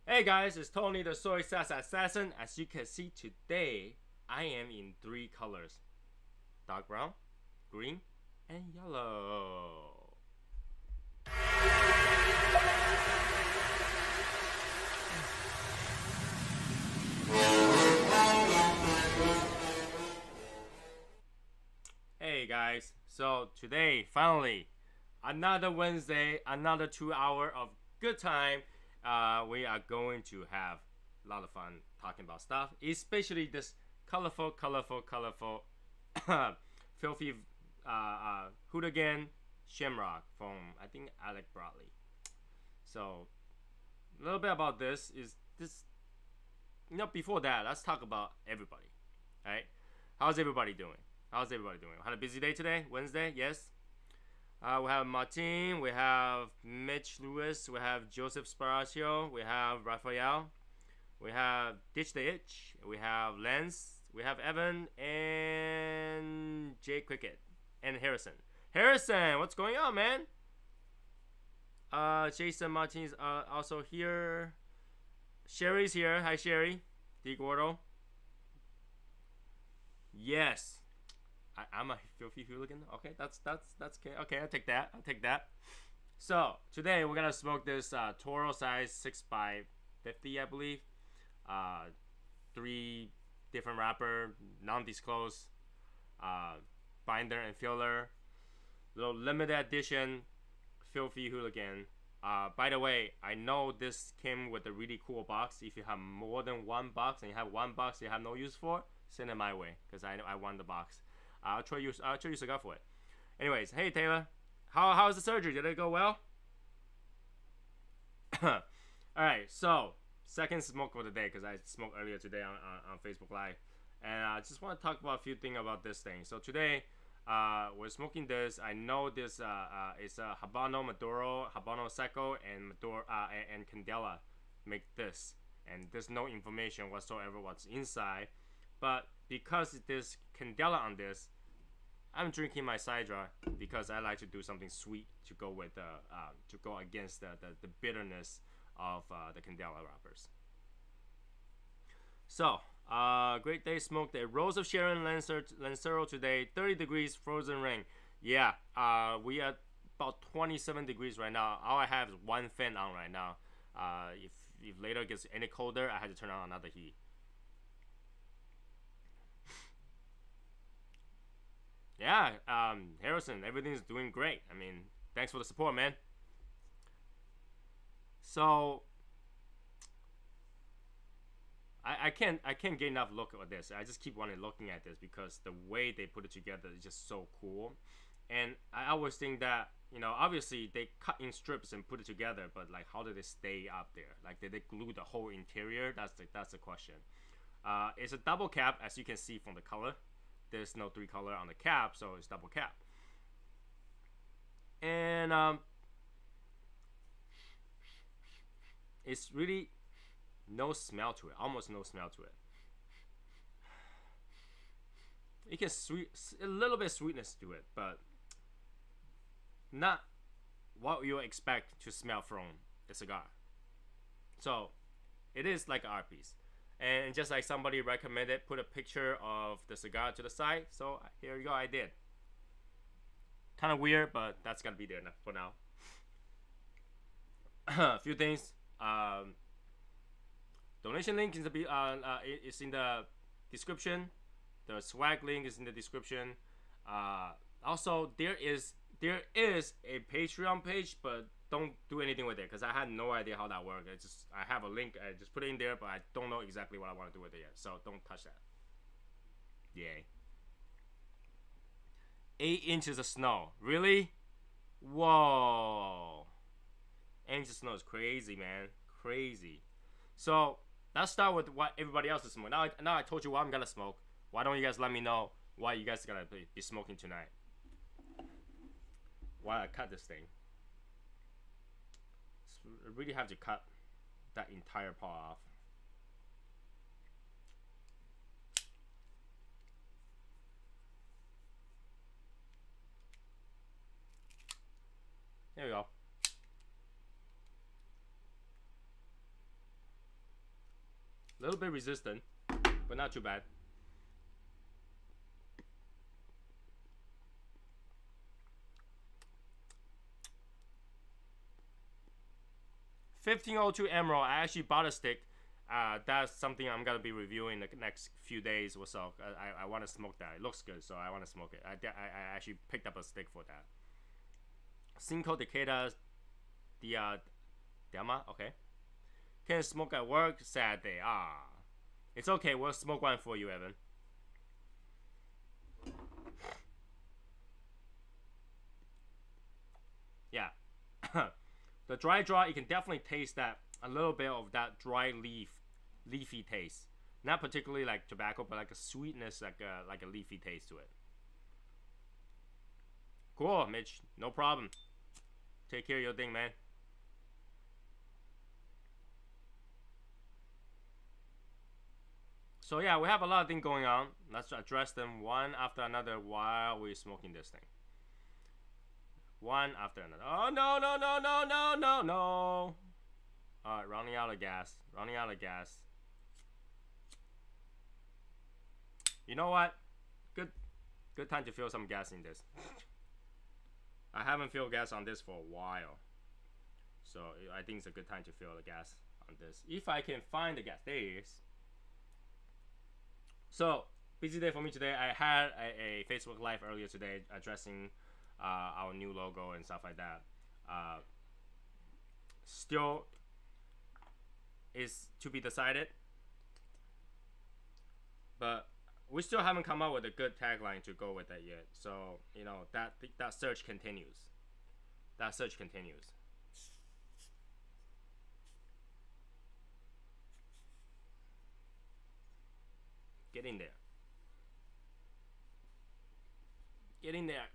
Hey guys, it's Tony the Soy Sauce Assassin. As you can see today, I am in 3 colors: dark brown, green, and yellow. Hey guys, so today, finally, another Wednesday, another 2 hour of good time. We are going to have a lot of fun talking about stuff, especially this colorful filthy Hooligan Shamrock from, I think, Alec Bradley. So a little bit about this is this. Before that, let's talk about everybody. Right? How's everybody doing? Had a busy day today, Wednesday, yes. We have Martin, we have Mitch Lewis, we have Joseph Sparacio, we have Raphael, we have Ditch the Itch, we have Lance, we have Evan, and Jay Cricket, and Harrison. Harrison, what's going on, man? Jason Martin's also here. Sherry's here. Hi, Sherry. D. Gordo. Yes. I'm a filthy hooligan. Okay, that's okay. Okay, I'll take that. So today we're gonna smoke this Toro size 6x50, I believe. 3 different wrapper, non-disclosed, binder and filler. Little limited edition filthy hooligan. By the way, I know this came with a really cool box. If you have more than 1 box and you have 1 box you have no use for, send it my way because I want the box. I'll show you Cigar for it. Anyways, hey Taylor, how's the surgery? Did it go well? All right, so second smoke of the day because I smoked earlier today on Facebook Live, and I just want to talk about a few things about this thing. So today, we're smoking this. I know this is a Habano Maduro, Habano Seco, and Maduro and Candela make this, and there's no information whatsoever what's inside. But because there's Candela on this, I'm drinking my Sidra because I like to do something sweet to go with to go against the bitterness of the Candela wrappers. So, great day. Smoked a Rose of Sharon Lancero today. 30 degrees, frozen rain. Yeah, we are about 27 degrees right now. All I have is 1 fan on right now. If later it gets any colder, I had to turn on another heat. Yeah, Harrison, everything's doing great. I mean, thanks for the support, man. So I can't get enough look at this. I just keep wanting looking at this because the way they put it together is just so cool. And I always think that, obviously they cut in strips and put it together, but like, how did it stay up there? Like, did they glue the whole interior? That's the question. It's a double cap, as you can see from the color. There's no 3 color on the cap, so it's double cap. And it's really no smell to it, almost no smell to it. It can a little bit sweetness to it, but not what you expect to smell from a cigar. So it is like an art piece. And just like somebody recommended, put a picture of the cigar to the side. So here you go, I did. Kind of weird, but that's gonna be there for now. A few things. Donation link is in the description. The swag link is in the description. Also, there is a Patreon page, but don't do anything with it because I had no idea how that works. I have a link. I just put it in there, but I don't know exactly what I want to do with it yet. So don't touch that. Yay. 8 inches of snow. Really? Whoa. 8 inches of snow is crazy, man. Crazy. So let's start with what everybody else is smoking. Now I told you what I'm gonna smoke. Why don't you guys let me know what you guys are gonna be smoking tonight? Why I cut this thing? I really have to cut that entire paw off. There we go. A little bit resistant, but not too bad. 1502 Emerald. I actually bought a stick. That's something I'm gonna be reviewing the next few days or so. I want to smoke that. It looks good, so I want to smoke it. I actually picked up a stick for that. Cinco de Queda Diama. Okay. Can't smoke at work. Sad day. It's okay. We'll smoke one for you, Evan. Yeah. The dry draw, you can definitely taste that, a little bit of that dry leafy taste. Not particularly like tobacco, but like a sweetness, like a leafy taste to it. Cool, Mitch. No problem. Take care of your thing, man. So yeah, we have a lot of things going on. Let's address them one after another while we're smoking this thing. One after another. Oh, no, no, no, no, no, no, no. Alright, running out of gas. Running out of gas. You know what? Good time to fill some gas in this. I haven't filled gas on this for a while. So I think it's a good time to fill the gas on this. If I can find the gas. There it is. So, busy day for me today. I had a Facebook Live earlier today addressing our new logo and stuff like that. Still is to be decided, but we still haven't come up with a good tagline to go with that yet. So you know that search continues. That search continues. Get in there. Get in there.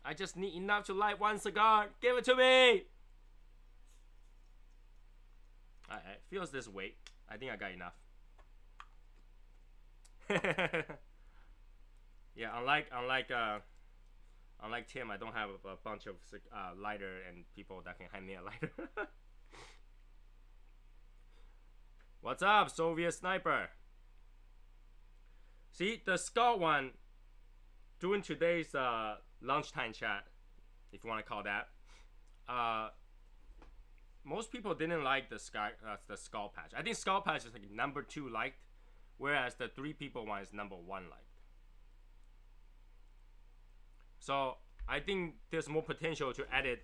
I just need enough to light one cigar. Give it to me. It feels this weight. I think I got enough. Yeah, unlike Tim, I don't have a bunch of lighter and people that can hand me a lighter. What's up, Soviet Sniper? See, the Skull one, during today's lunchtime chat, if you want to call that, most people didn't like the skull patch. I think skull patch is like #2 liked, whereas the 3 people one is #1 liked. So I think there's more potential to edit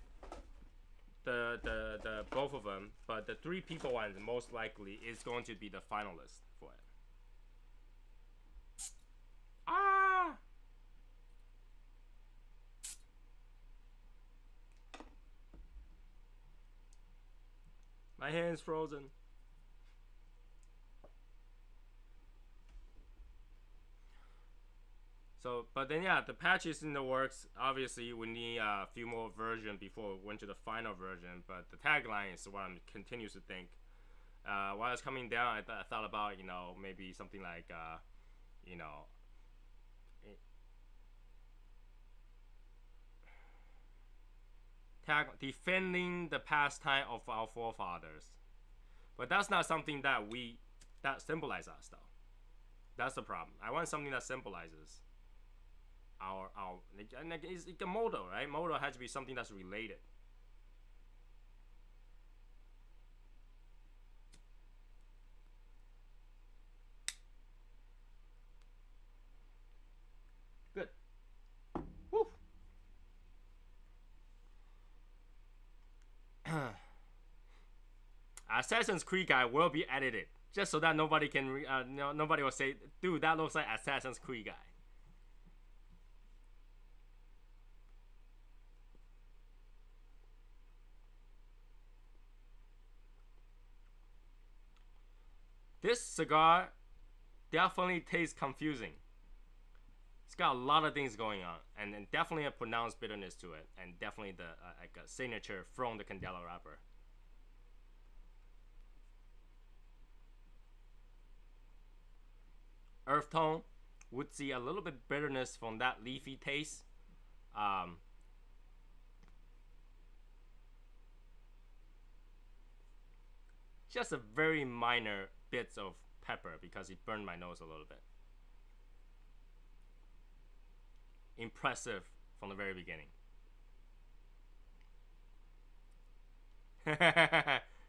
the both of them, but the 3 people one most likely is going to be the finalist for it. My hand's frozen. So, but then yeah, the patch is in the works. Obviously, we need a few more versions before we went to the final version. But the tagline is what I'm continues to think. While I was coming down, I thought about, you know, maybe something like, you know, defending the pastime of our forefathers. But that's not something that symbolizes us, though. That's the problem. I want something that symbolizes our it's like a motto, right? Motto has to be something that's related. Good. Woo. Assassin's Creed guy will be edited just so that nobody can nobody will say, dude, that looks like Assassin's Creed guy. This cigar definitely tastes confusing. It's got a lot of things going on, and definitely a pronounced bitterness to it, and definitely the like a signature from the Candela wrapper. earth tone, woodsy, a little bit bitterness from that leafy taste. Just a very minor bits of pepper because it burned my nose a little bit. Impressive from the very beginning.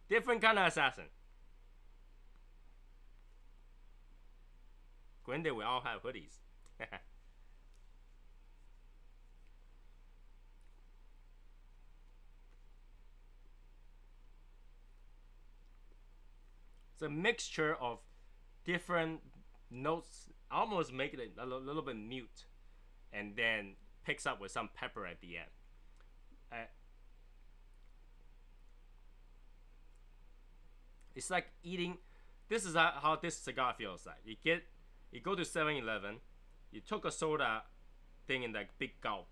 Different kind of assassin. Granted, we all have hoodies. It's a mixture of different notes, almost make it a little bit mute, and then picks up with some pepper at the end. It's like eating. This is how this cigar feels like. You go to 7-Eleven, you took a soda thing in that big gulp,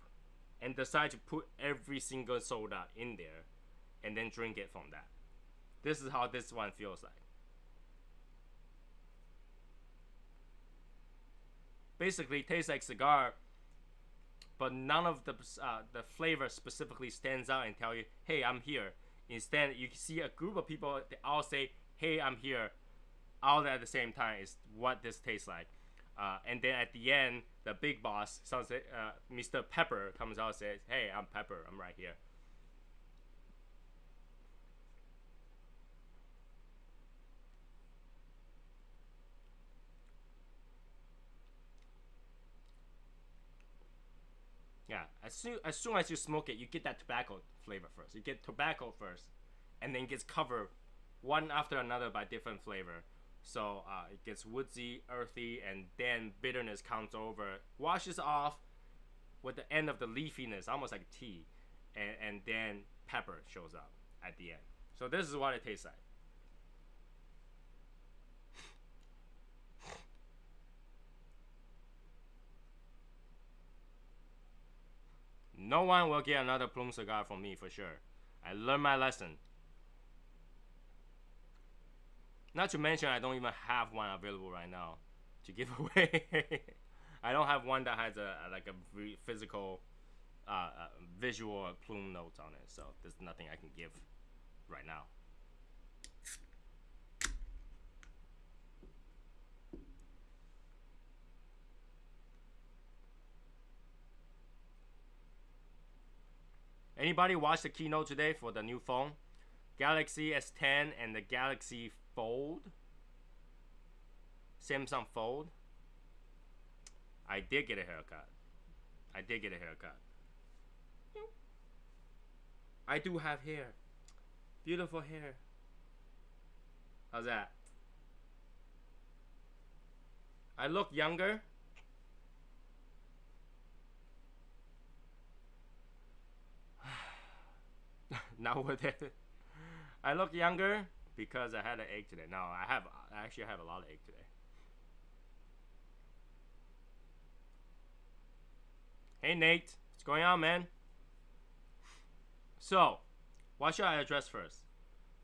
and decide to put every single soda in there, and then drink it from that. This is how this one feels like. Basically, it tastes like cigar, but none of the flavor specifically stands out and tell you, hey, I'm here. Instead, you see a group of people, they all say, hey, I'm here, all at the same time is what this tastes like. And then at the end, the big boss, Mr. Pepper, comes out and says, hey, I'm Pepper, I'm right here. Yeah, as soon as you smoke it, you get that tobacco flavor first. You get tobacco first, and then it gets covered one after another by different flavor. So it gets woodsy, earthy, and then bitterness comes over, washes off with the end of the leafiness, almost like tea, and then pepper shows up at the end. So this is what it tastes like. No one will get another Plume cigar from me for sure. I learned my lesson. Not to mention, I don't even have one available right now to give away. I don't have one that has a physical, visual Plume notes on it. So there's nothing I can give right now. Anybody watch the keynote today for the new phone? Galaxy S10 and the Galaxy Fold? Samsung Fold? I did get a haircut. I do have hair. Beautiful hair. How's that? I look younger. Not with it. I look younger because I had an egg today. No, I actually have a lot of egg today. Hey Nate, what's going on, man? So, what should I address first?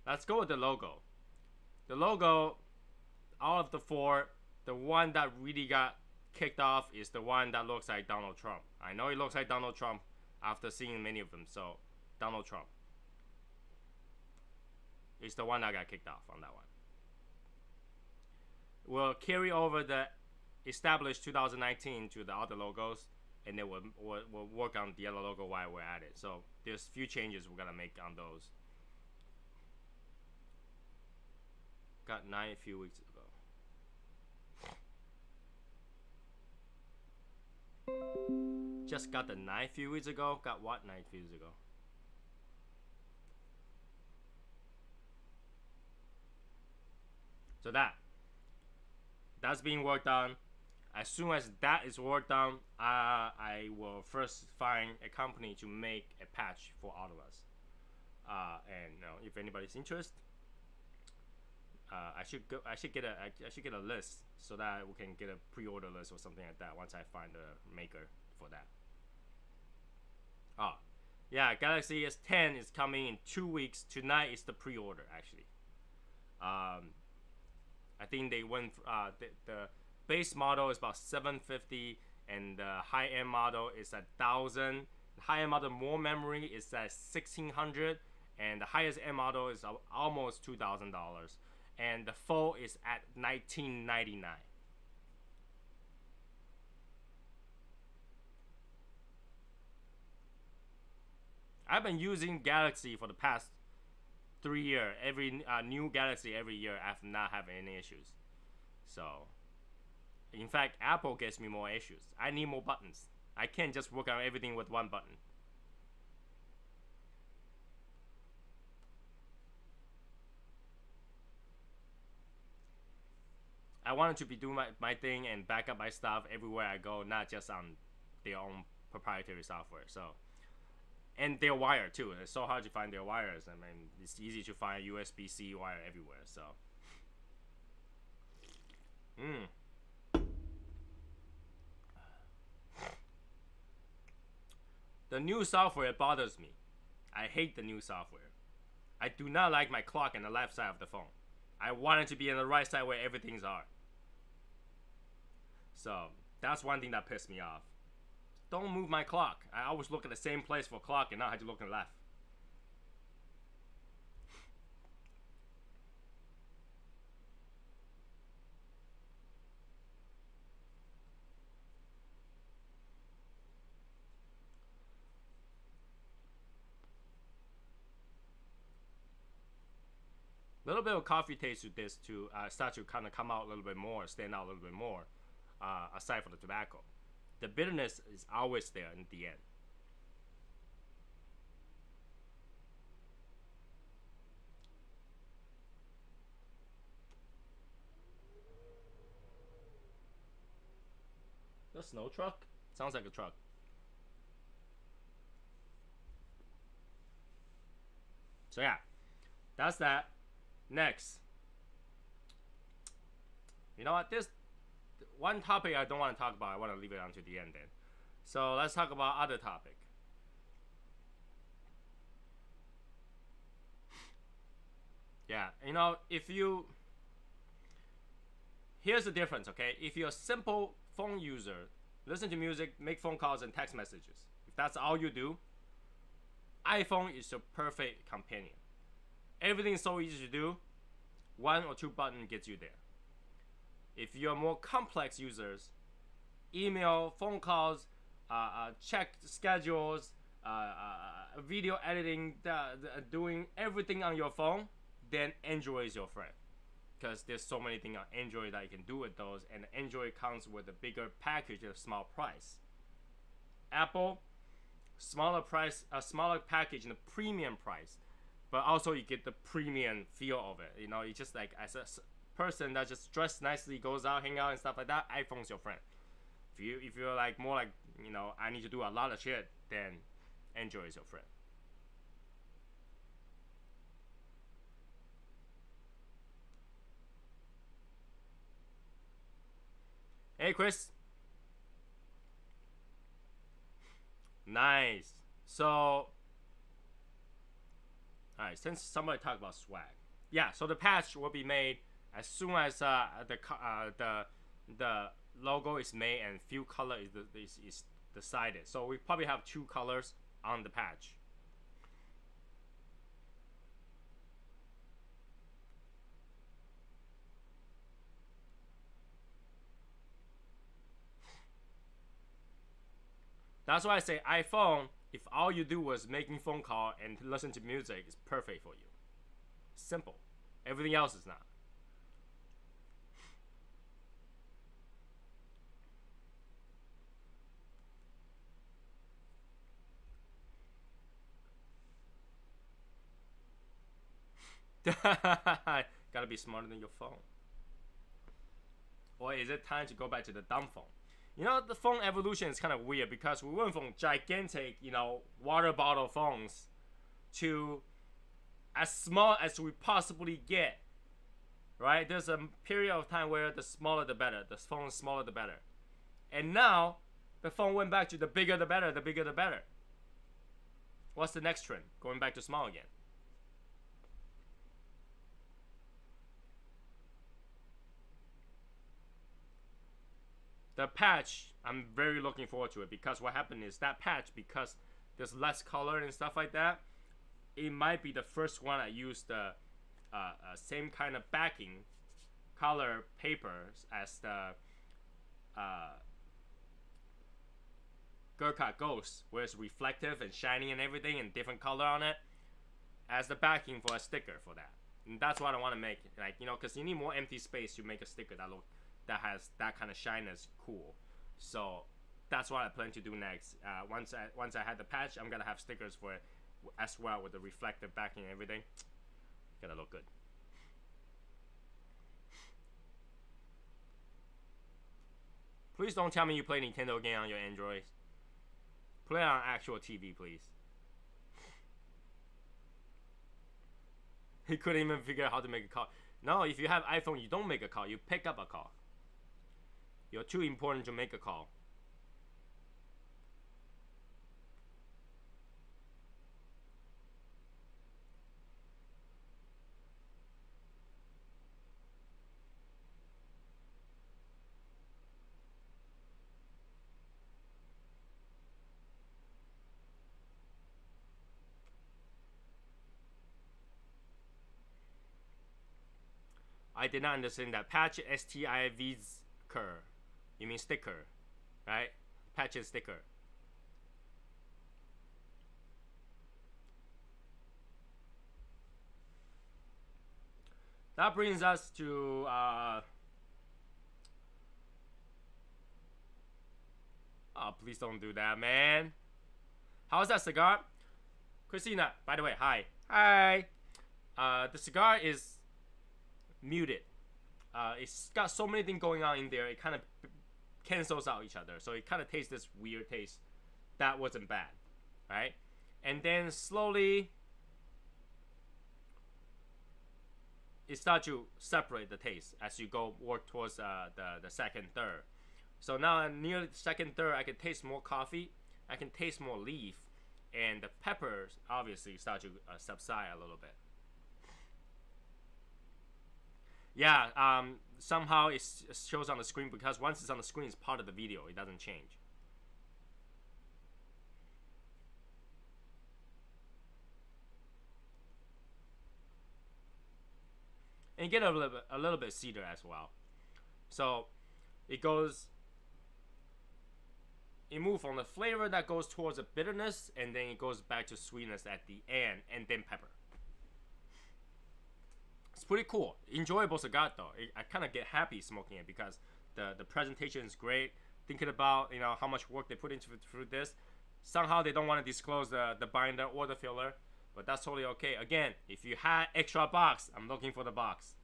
Let's go with the logo. The logo, out of the four, the one that really got kicked off is the one that looks like Donald Trump. I know it looks like Donald Trump after seeing many of them, so Donald Trump. It's the one that got kicked off on that one. We'll carry over the established 2019 to the other logos, and then we'll work on the other logo while we're at it. So there's few changes we're gonna make on those. Got 9 a few weeks ago. Just got the 9 a few weeks ago. Got what 9 few weeks ago? So that's being worked on. As soon as that is worked on, I will first find a company to make a patch for all of us. And if anybody's interested, I should get a list so that we can get a pre-order list or something like that once I find a maker for that. Oh, yeah, Galaxy S10 is coming in 2 weeks. Tonight is the pre-order actually. I think they went base model is about 750, and the high-end model is at 1,000. The high-end model more memory is at 1,600, and the highest end model is almost $2,000, and the full is at $1,999. I've been using Galaxy for the past 3 years. Every new Galaxy every year, I've not having any issues. So, in fact, Apple gets me more issues. I need more buttons. I can't just work on everything with one button. I wanted to be doing my thing and back up my stuff everywhere I go, not just on their own proprietary software. So, and their wire too. It's so hard to find their wires. I mean, it's easy to find USB-C wire everywhere. So, The new software bothers me. I hate the new software. I do not like my clock on the left side of the phone. I want it to be on the right side where everything's are. So that's one thing that pissed me off. Don't move my clock. I always look at the same place for clock and not have to look on the left. A little bit of coffee taste to this to start to kind of come out a little bit more, stand out a little bit more, aside from the tobacco. The bitterness is always there in the end. The snow truck? Sounds like a truck. So yeah, that's that. Next, you know what? This one topic I don't want to talk about. I want to leave it until the end then. So let's talk about other topic. Yeah, you know, here's the difference, okay? If you're a simple phone user, listen to music, make phone calls, and text messages. If that's all you do, iPhone is your perfect companion. Everything is so easy to do. 1 or 2 buttons gets you there. If you're more complex users, email, phone calls, check schedules, video editing, doing everything on your phone, then Android is your friend. Because there's so many things on Android that you can do with those, and Android comes with a bigger package at a small price. Apple, smaller price, a smaller package and a premium price. But also you get the premium feel of it. You know, it's just like as a person that just dressed nicely, goes out, hang out and stuff like that, iPhone's your friend. If you're like more like, you know, I need to do a lot of shit, then Android is your friend. Hey Chris. Nice. So alright, since somebody talked about swag, yeah. So the patch will be made as soon as the logo is made and few color is decided. So we probably have 2 colors on the patch. That's why I say iPhone. If all you do was making phone call and listen to music, it's perfect for you. Simple. Everything else is not. Gotta be smarter than your phone. Or is it time to go back to the dumb phone? You know, the phone evolution is kind of weird because we went from gigantic, you know, water bottle phones to as small as we possibly get, right? There's a period of time where the smaller the better. The phone is smaller the better. And now, the phone went back to the bigger the better, the bigger the better. What's the next trend? Going back to small again. The patch, I'm very looking forward to it, because what happened is that patch, because there's less color and stuff like that, it might be the first one I use the same kind of backing color papers as the Gurkha Ghost, where it's reflective and shiny and everything and different color on it, as the backing for a sticker for that. And that's what I want to make, like, you know, because you need more empty space to make a sticker that has that kind of shyness. Cool. So that's what I plan to do next. Once I had the patch, I'm gonna have stickers for it as well, with the reflective backing and everything. Gonna look good. Please don't tell me you play Nintendo game on your Android. Play it on actual TV, please. He couldn't even figure out how to make a call. No, if you have iPhone, you don't make a call. You pick up a call. You're too important to make a call. I did not understand that. Patch STIVker. You mean sticker, right? Patch is sticker. That brings us to oh, please don't do that, man. How's that cigar? Christina, by the way, hi. Hi. The cigar is muted. It's got so many things going on in there, it kind of cancels out each other, so it kind of tastes this weird taste. That wasn't bad, right? And then slowly it starts to separate the taste as you go work towards the second third. So now near the second third, I can taste more coffee, I can taste more leaf, and the peppers obviously start to subside a little bit. Yeah, somehow it shows on the screen, because once it's on the screen, it's part of the video. It doesn't change. And you get a little bit cedar as well. So it moves from the flavor that goes towards the bitterness, and then it goes back to sweetness at the end, and then pepper. It's pretty cool, enjoyable cigar though. I kind of get happy smoking it, because the presentation is great. Thinking about, you know, how much work they put into through this. Somehow they don't want to disclose the binder or the filler, but that's totally okay. Again, if you had extra box, I'm looking for the box.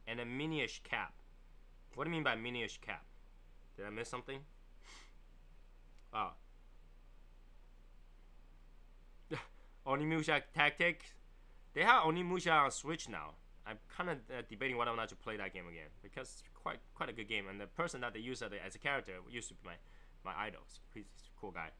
And a mini-ish cap. What do you mean by mini-ish cap? Did I miss something? Oh. Onimusha Tactics. They have Onimusha on Switch now. I'm kind of debating whether or not to play that game again, because it's quite a good game, and the person that they use as a character used to be my idol. He's a cool guy.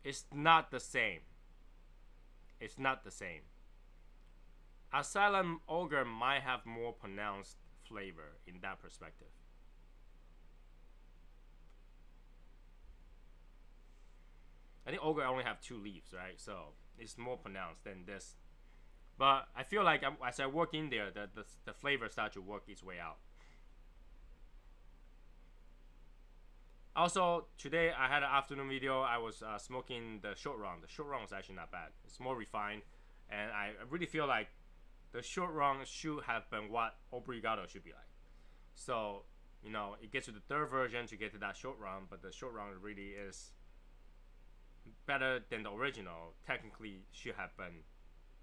It's not the same. It's not the same. Asylum Ogre might have more pronounced flavor in that perspective. I think Ogre only have 2 leaves, right? So it's more pronounced than this. But I feel like as I work in there, the flavor starts to work its way out. Also, today I had an afternoon video. I was smoking the short round. The short round is actually not bad. It's more refined, and I really feel like the short round should have been what Obrigado should be like. So, you know, it gets to the third version to get to that short round, but the short round really is better than the original. Technically, should have been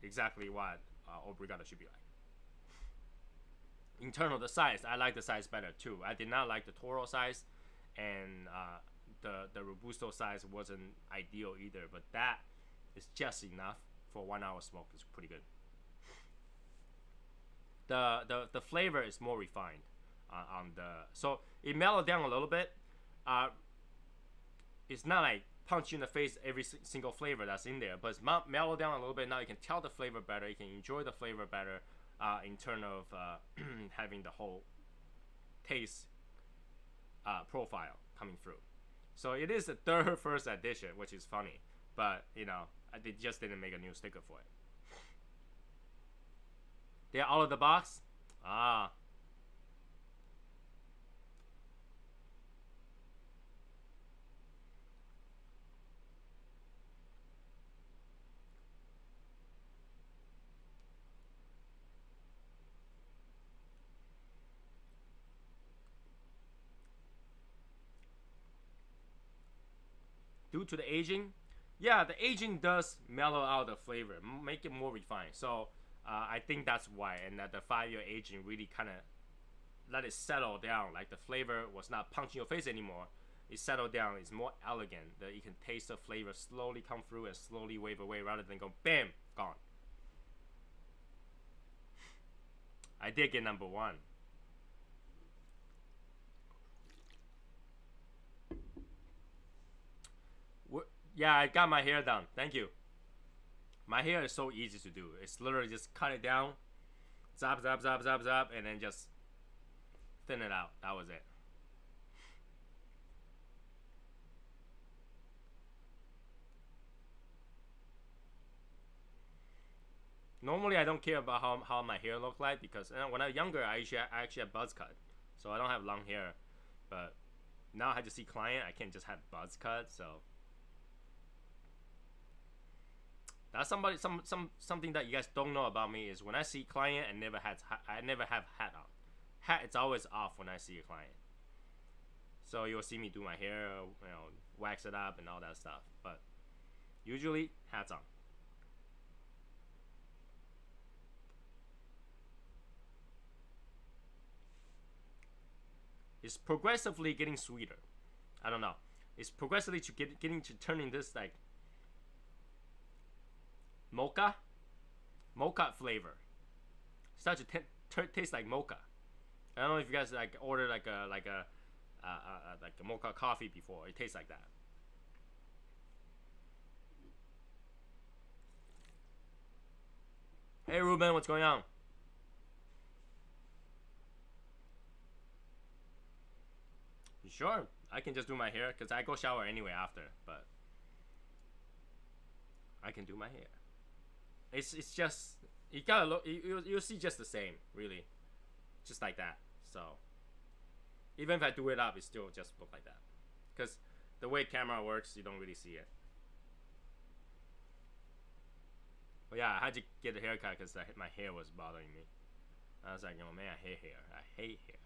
exactly what Obrigado should be like. In terms of the size, I like the size better too. I did not like the Toro size, and the Robusto size wasn't ideal either, but that is just enough for 1 hour smoke. It's pretty good. The flavor is more refined. on the. So it mellowed down a little bit. It's not like punch you in the face every single flavor that's in there, but it's mellowed down a little bit. Now you can tell the flavor better. You can enjoy the flavor better in terms of having the whole taste profile coming through. So it is the third first edition, which is funny, but you know, they just didn't make a new sticker for it. They're out of the box. Ah. Due to the aging, yeah, the aging does mellow out the flavor, make it more refined. So I think that's why, and that the 5-year aging really kind of let it settle down. Like the flavor was not punching your face anymore. It settled down. It's more elegant. That you can taste the flavor slowly come through and slowly wave away, rather than go bam, gone. I did get number 1. Yeah, I got my hair done. Thank you. My hair is so easy to do. It's literally just cut it down, zap, zap, zap, zap, zap, and then just thin it out. That was it. Normally, I don't care about how my hair look like, because when I was younger, I actually had buzz cut, so I don't have long hair. But now I had to see client. I can't just have buzz cut, so. That's something that you guys don't know about me is when I see client, I never have hat on. Hat, it's always off when I see a client. So you'll see me do my hair, you know, wax it up and all that stuff. But usually hats on. It's progressively getting sweeter. I don't know. It's progressively getting to turning this like mocha flavor. Starts to taste like mocha. I don't know if you guys like ordered like a mocha coffee before. It tastes like that. Hey Ruben, what's going on? You sure? I can just do my hair because I go shower anyway after, but I can do my hair. It's just, you gotta look, you'll see just the same, really, just like that. So even if I do it up, it still just look like that, because the way camera works, you don't really see it. But yeah, I had to get a haircut because my hair was bothering me. I was like, oh man, I hate hair. I hate hair.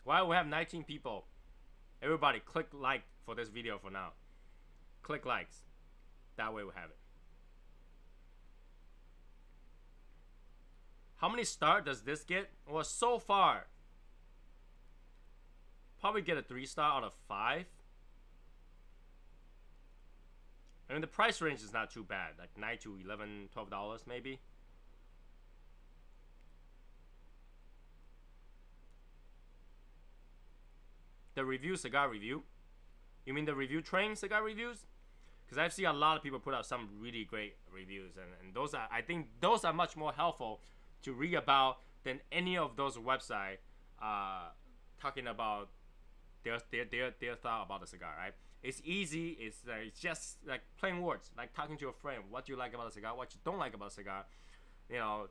Why we have 19 people? Everybody click like for this video for now. Click likes. That way we have it. How many stars does this get? Well, so far, probably get a 3-star out of 5. I mean, the price range is not too bad. Like $9 to $11, $12 maybe. The review, cigar review? You mean the review train cigar reviews? Because I've seen a lot of people put out some really great reviews, and those are, I think those are much more helpful to read about than any of those websites talking about their thought about the cigar, right? It's easy, it's just like plain words, like talking to a friend. What do you like about a cigar? What you don't like about a cigar? You know,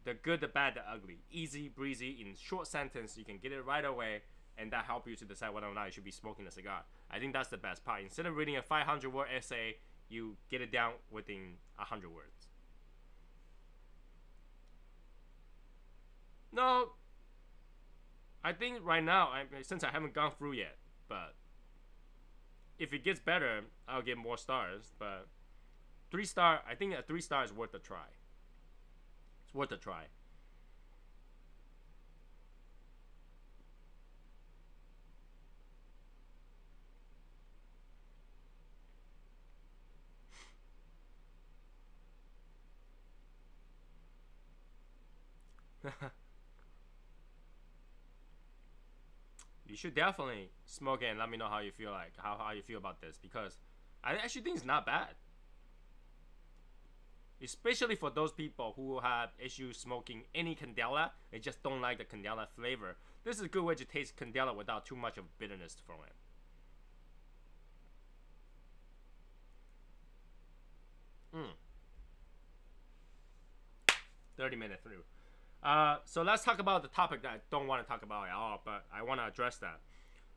the good, the bad, the ugly. Easy, breezy, in short sentence, you can get it right away, and that helps you to decide whether or not you should be smoking a cigar. I think that's the best part. Instead of reading a 500-word essay, you get it down within 100 words. No, I think right now, since I haven't gone through yet, but if it gets better, I'll get more stars. But 3-star, I think a 3-star is worth a try. It's worth a try. You should definitely smoke it and let me know how you feel like how you feel about this, because I actually think it's not bad. Especially for those people who have issues smoking any candela, they just don't like the candela flavor. This is a good way to taste candela without too much of bitterness from it. 30 minutes through. So let's talk about the topic that I don't want to talk about at all, but I want to address that.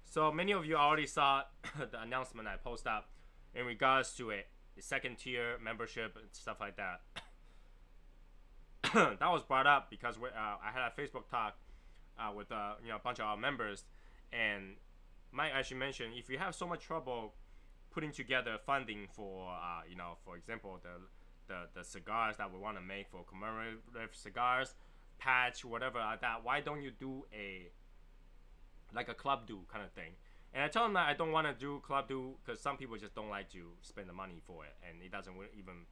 So many of you already saw the announcement I posted up in regards to a second tier membership and stuff like that. That was brought up because I had a Facebook talk with a bunch of our members, and Mike actually mentioned if you have so much trouble putting together funding for for example the cigars that we want to make for commemorative cigars, patch, whatever like that, why don't you do a club do kind of thing? And I told him that I don't want to do club do because some people just don't like to spend the money for it, and it doesn't even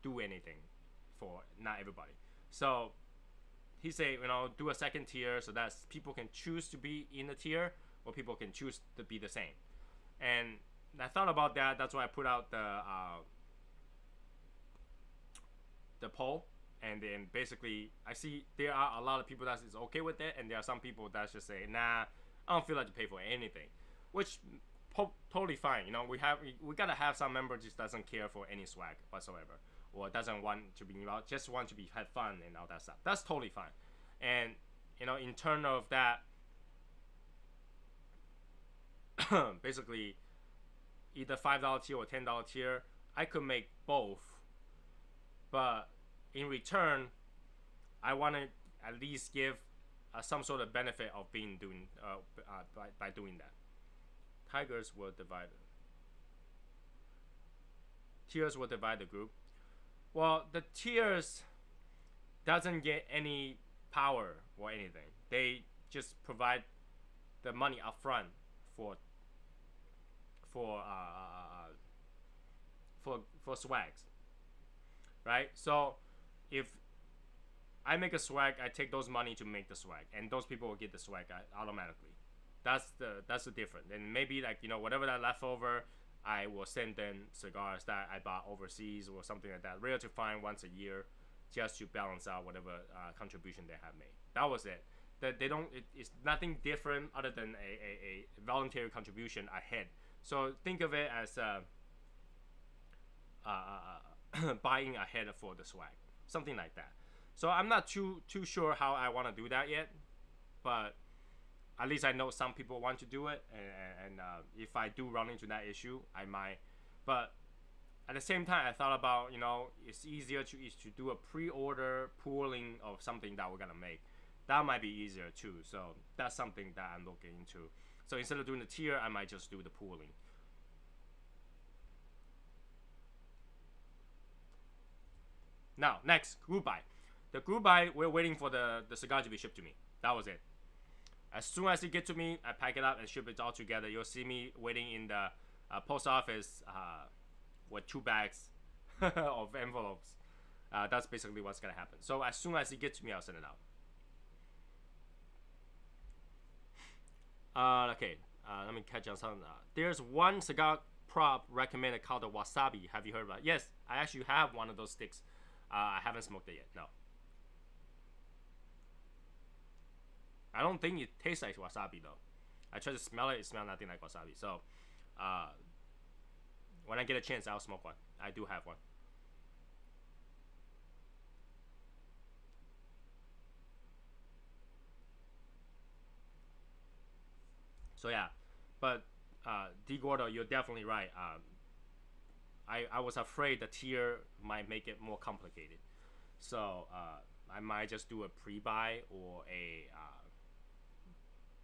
do anything for not everybody. So he said, do a second tier so that people can choose to be in the tier or people can choose to be the same. And I thought about that. That's why I put out the poll. And then basically, I see there are a lot of people that is okay with it, and there are some people that just say, nah, I don't feel like to pay for anything, which totally fine. We gotta have some member just doesn't care for any swag whatsoever, or doesn't want to be just want to be had fun and all that stuff. That's totally fine. And in turn of that, basically, either $5 tier or $10 tier, I could make both, but in return, I want to at least give some sort of benefit of by doing that. Tigers will divide. Tiers will divide the group. Well, the tiers doesn't get any power or anything. They just provide the money up front for swags, right? So if I make a swag, I take those money to make the swag, and those people will get the swag automatically. That's the difference. And maybe whatever that left over, I will send them cigars that I bought overseas or something like that, rare to find once a year, just to balance out whatever contribution they have made. That was it. That they don't. It's nothing different other than a voluntary contribution ahead. So think of it as buying ahead for the swag, something like that. So I'm not too sure how I want to do that yet, but at least I know some people want to do it, and if I do run into that issue, I might. But at the same time, I thought about it's easier to do a pre-order pooling of something that we're gonna make. That might be easier too. So that's something that I'm looking into. So instead of doing the tier, I might just do the pooling. Now, next, group buy. The group buy, we're waiting for the cigar to be shipped to me. That was it. As soon as it gets to me, I pack it up and ship it all together. You'll see me waiting in the post office with 2 bags of envelopes. That's basically what's going to happen. So as soon as it gets to me, I'll send it out. Okay, let me catch on something. There's one cigar prop recommended called the Wasabi. Have you heard about it? Yes, I actually have one of those sticks. I haven't smoked it yet, no. I don't think it tastes like wasabi though. I tried to smell it, it smells nothing like wasabi. So, when I get a chance, I'll smoke one. I do have one. So yeah, but D Gordo, you're definitely right. I was afraid the tier might make it more complicated. So I might just do a pre-buy or a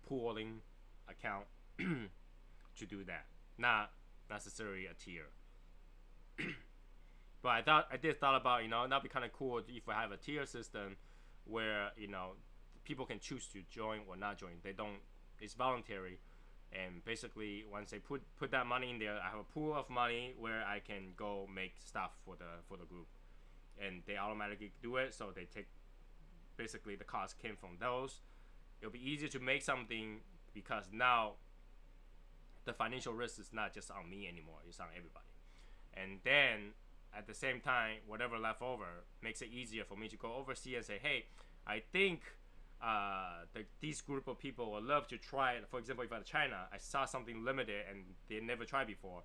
pooling account to do that. Not necessarily a tier. But I did thought about, that'd be kind of cool if I have a tier system where, people can choose to join or not join. It's voluntary. And basically, once they put that money in there, I have a pool of money where I can go make stuff for the group, and they automatically do it. So they take basically the cost came from those. It'll be easier to make something because now the financial risk is not just on me anymore, it's on everybody. And then at the same time, whatever left over makes it easier for me to go overseas and say, hey, I think these group of people would love to try it. For example, if I'm in China, I saw something limited and they never tried before,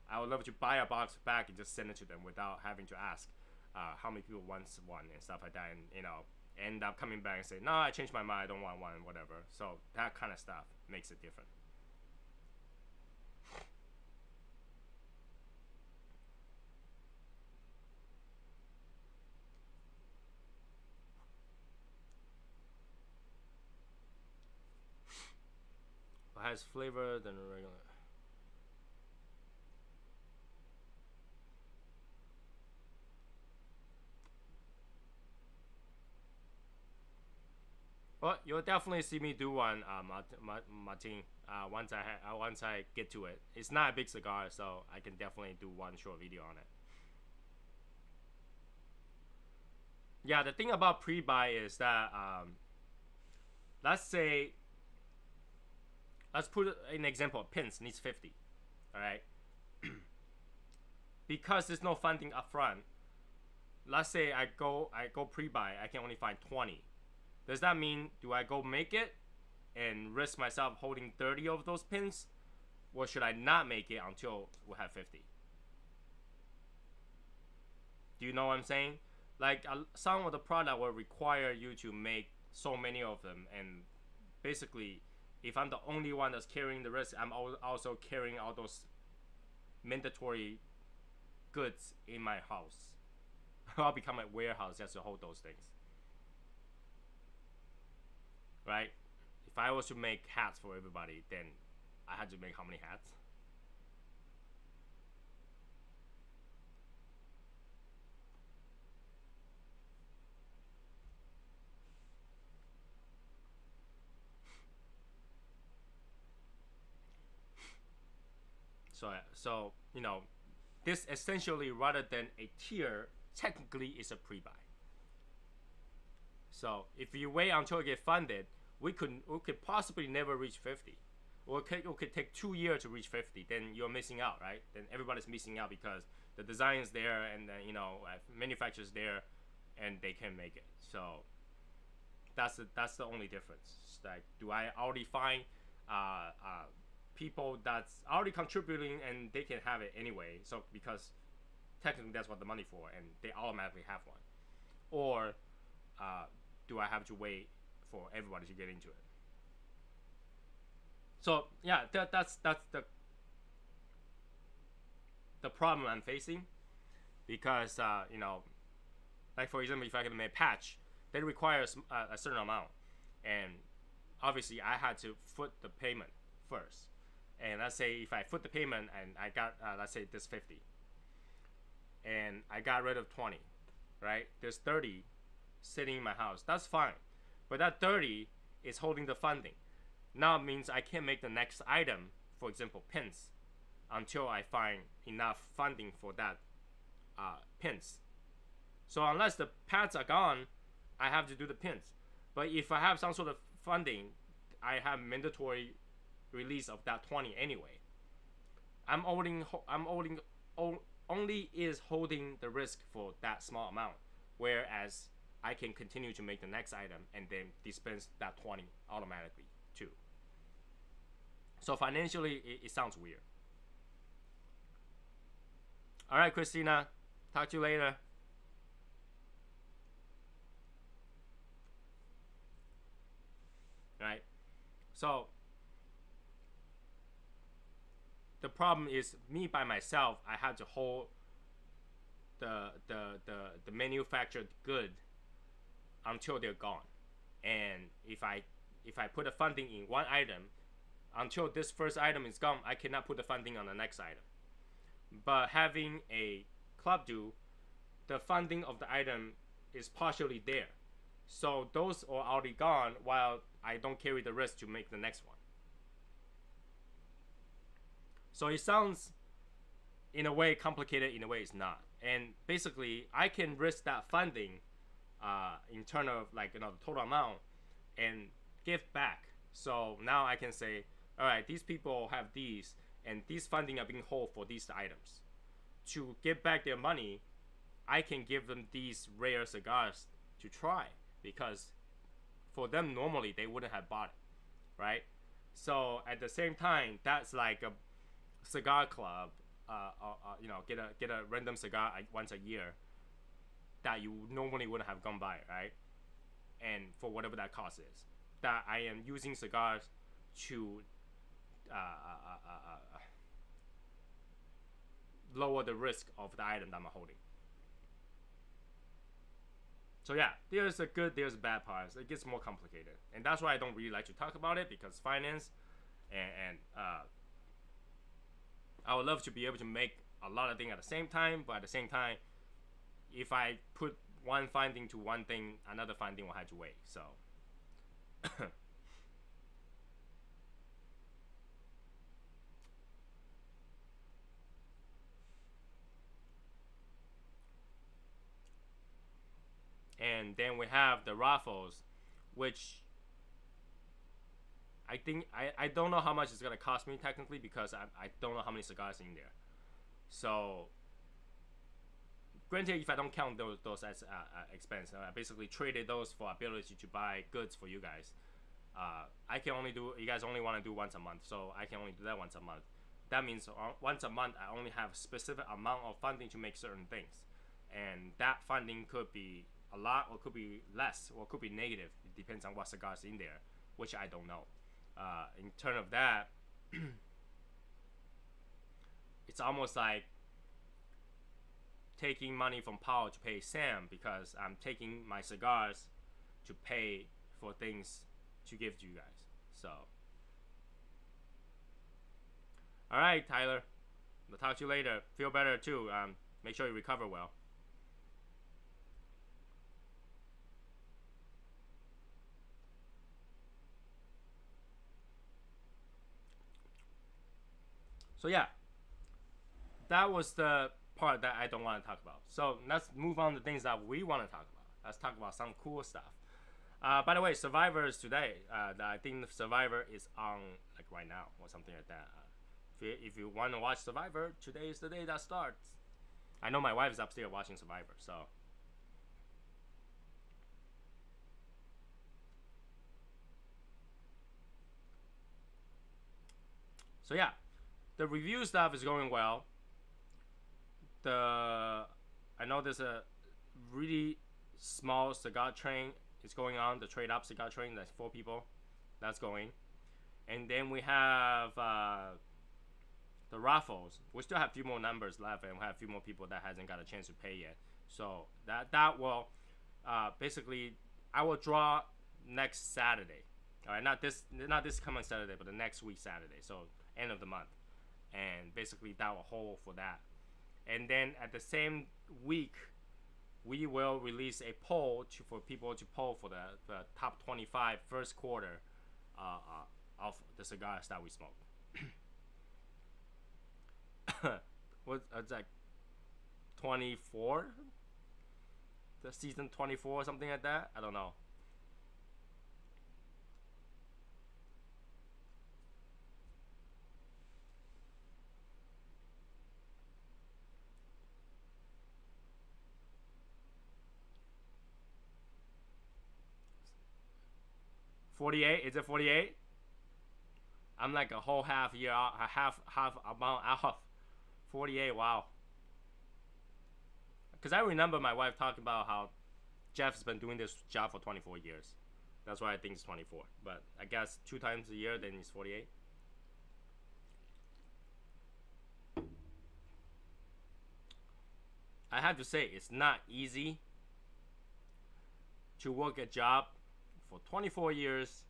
I would love to buy a box back and just send it to them without having to ask how many people want one and stuff like that, and you know, end up coming back and say, no, I changed my mind, I don't want one, whatever. So that kind of stuff makes it different. It has flavor than a regular. Well, you'll definitely see me do one, Martin. Once I get to it. It's not a big cigar, so I can definitely do one short video on it. Yeah, the thing about pre-buy is that let's put an example. Pins needs 50, all right? Because there's no funding up front. Let's say I go pre-buy, I can only find 20. Does that mean do I go make it and risk myself holding 30 of those pins, or should I not make it until we have 50? Do you know what I'm saying? Like some of the product will require you to make so many of them, and basically, if I'm the only one that's carrying the risk, I'm also carrying all those mandatory goods in my house. I'll become a warehouse just to hold those things. Right? If I was to make hats for everybody, then I had to make how many hats? So you know, this essentially, rather than a tier, technically is a pre-buy. So if you wait until it get funded, we could possibly never reach 50. Or it could take 2 years to reach 50. Then you're missing out, right? Then everybody's missing out because the design is there, and you know, manufacturers there, and they can make it. So that's the only difference. It's like, do I already find people that's already contributing and they can have it anyway? So because technically that's what the money for, and they automatically have one. Or do I have to wait for everybody to get into it? So yeah, that's the problem I'm facing, because you know, like for example, if I can make a patch, that requires a certain amount, and obviously I had to foot the payment first. And let's say if I foot the payment and I got let's say this 50, and I got rid of 20, right? There's 30 sitting in my house. That's fine, but that 30 is holding the funding. Now it means I can't make the next item, for example pins, until I find enough funding for that pins. So unless the pads are gone, I have to do the pins. But if I have some sort of funding, I have mandatory release of that 20 anyway. I'm only is holding the risk for that small amount, whereas I can continue to make the next item and then dispense that 20 automatically too. So financially, it sounds weird. All right, Christina, talk to you later. All right, so the problem is me by myself. I have to hold the manufactured good until they're gone, and if I put a funding in one item, until this first item is gone, I cannot put the funding on the next item. But having a club do, the funding of the item is partially there, so those are already gone while I don't carry the risk to make the next one. So it sounds in a way complicated, in a way it's not. And basically, I can risk that funding in terms of like the total amount and give back. So now I can say, all right, these people have these, and these funding are being held for these items. To give back their money, I can give them these rare cigars to try, because for them normally they wouldn't have bought it, right? So at the same time, that's like a cigar club. Get a random cigar once a year that you normally wouldn't have gone by, right? And for whatever that cost is, that I am using cigars to lower the risk of the item that I'm holding. So yeah, there's a good, there's a bad parts. It gets more complicated, and that's why I don't really like to talk about it, because finance and I would love to be able to make a lot of things at the same time, but at the same time, if I put one finding to one thing, another finding will have to wait. So and then we have the raffles, which I think I don't know how much it's gonna cost me technically, because I don't know how many cigars in there. So granted, if I don't count those as expense, I basically traded those for ability to buy goods for you guys. I can only do, you guys only want to do once a month, so I can only do that once a month. That means once a month I only have a specific amount of funding to make certain things, and that funding could be a lot or could be less or could be negative. It depends on what cigars in there, which I don't know. In terms of that, it's almost like taking money from Paul to pay Sam, because I'm taking my cigars to pay for things to give to you guys. So, all right, Tyler, I'll talk to you later. Feel better too. Make sure you recover well. So yeah, that was the part that I don't want to talk about. So let's move on to things that we want to talk about. Let's talk about some cool stuff. By the way, Survivor is today. I think Survivor is on like right now or something like that. If you want to watch Survivor, today is the day that starts. I know my wife is upstairs watching Survivor, so. So yeah, the review stuff is going well. I know there's a really small cigar train is going on, the trade up cigar train. That's 4 people that's going, and then we have the raffles. We still have a few more numbers left, and we have a few more people that hasn't got a chance to pay yet. So that will basically, I will draw next Saturday. All right, not this coming Saturday, but the next week Saturday. So end of the month, and basically that will hold for that. And then at the same week, we will release a poll for people to poll for the top 25 first quarter of the cigars that we smoke. It's like 24? The season 24 or something like that? I don't know. $48? Is it 48? I'm like a whole half year out, half amount off. 48, wow. Because I remember my wife talking about how Jeff's been doing this job for 24 years. That's why I think it's 24. But I guess 2 times a year, then it's 48. I have to say, it's not easy to work a job for 24 years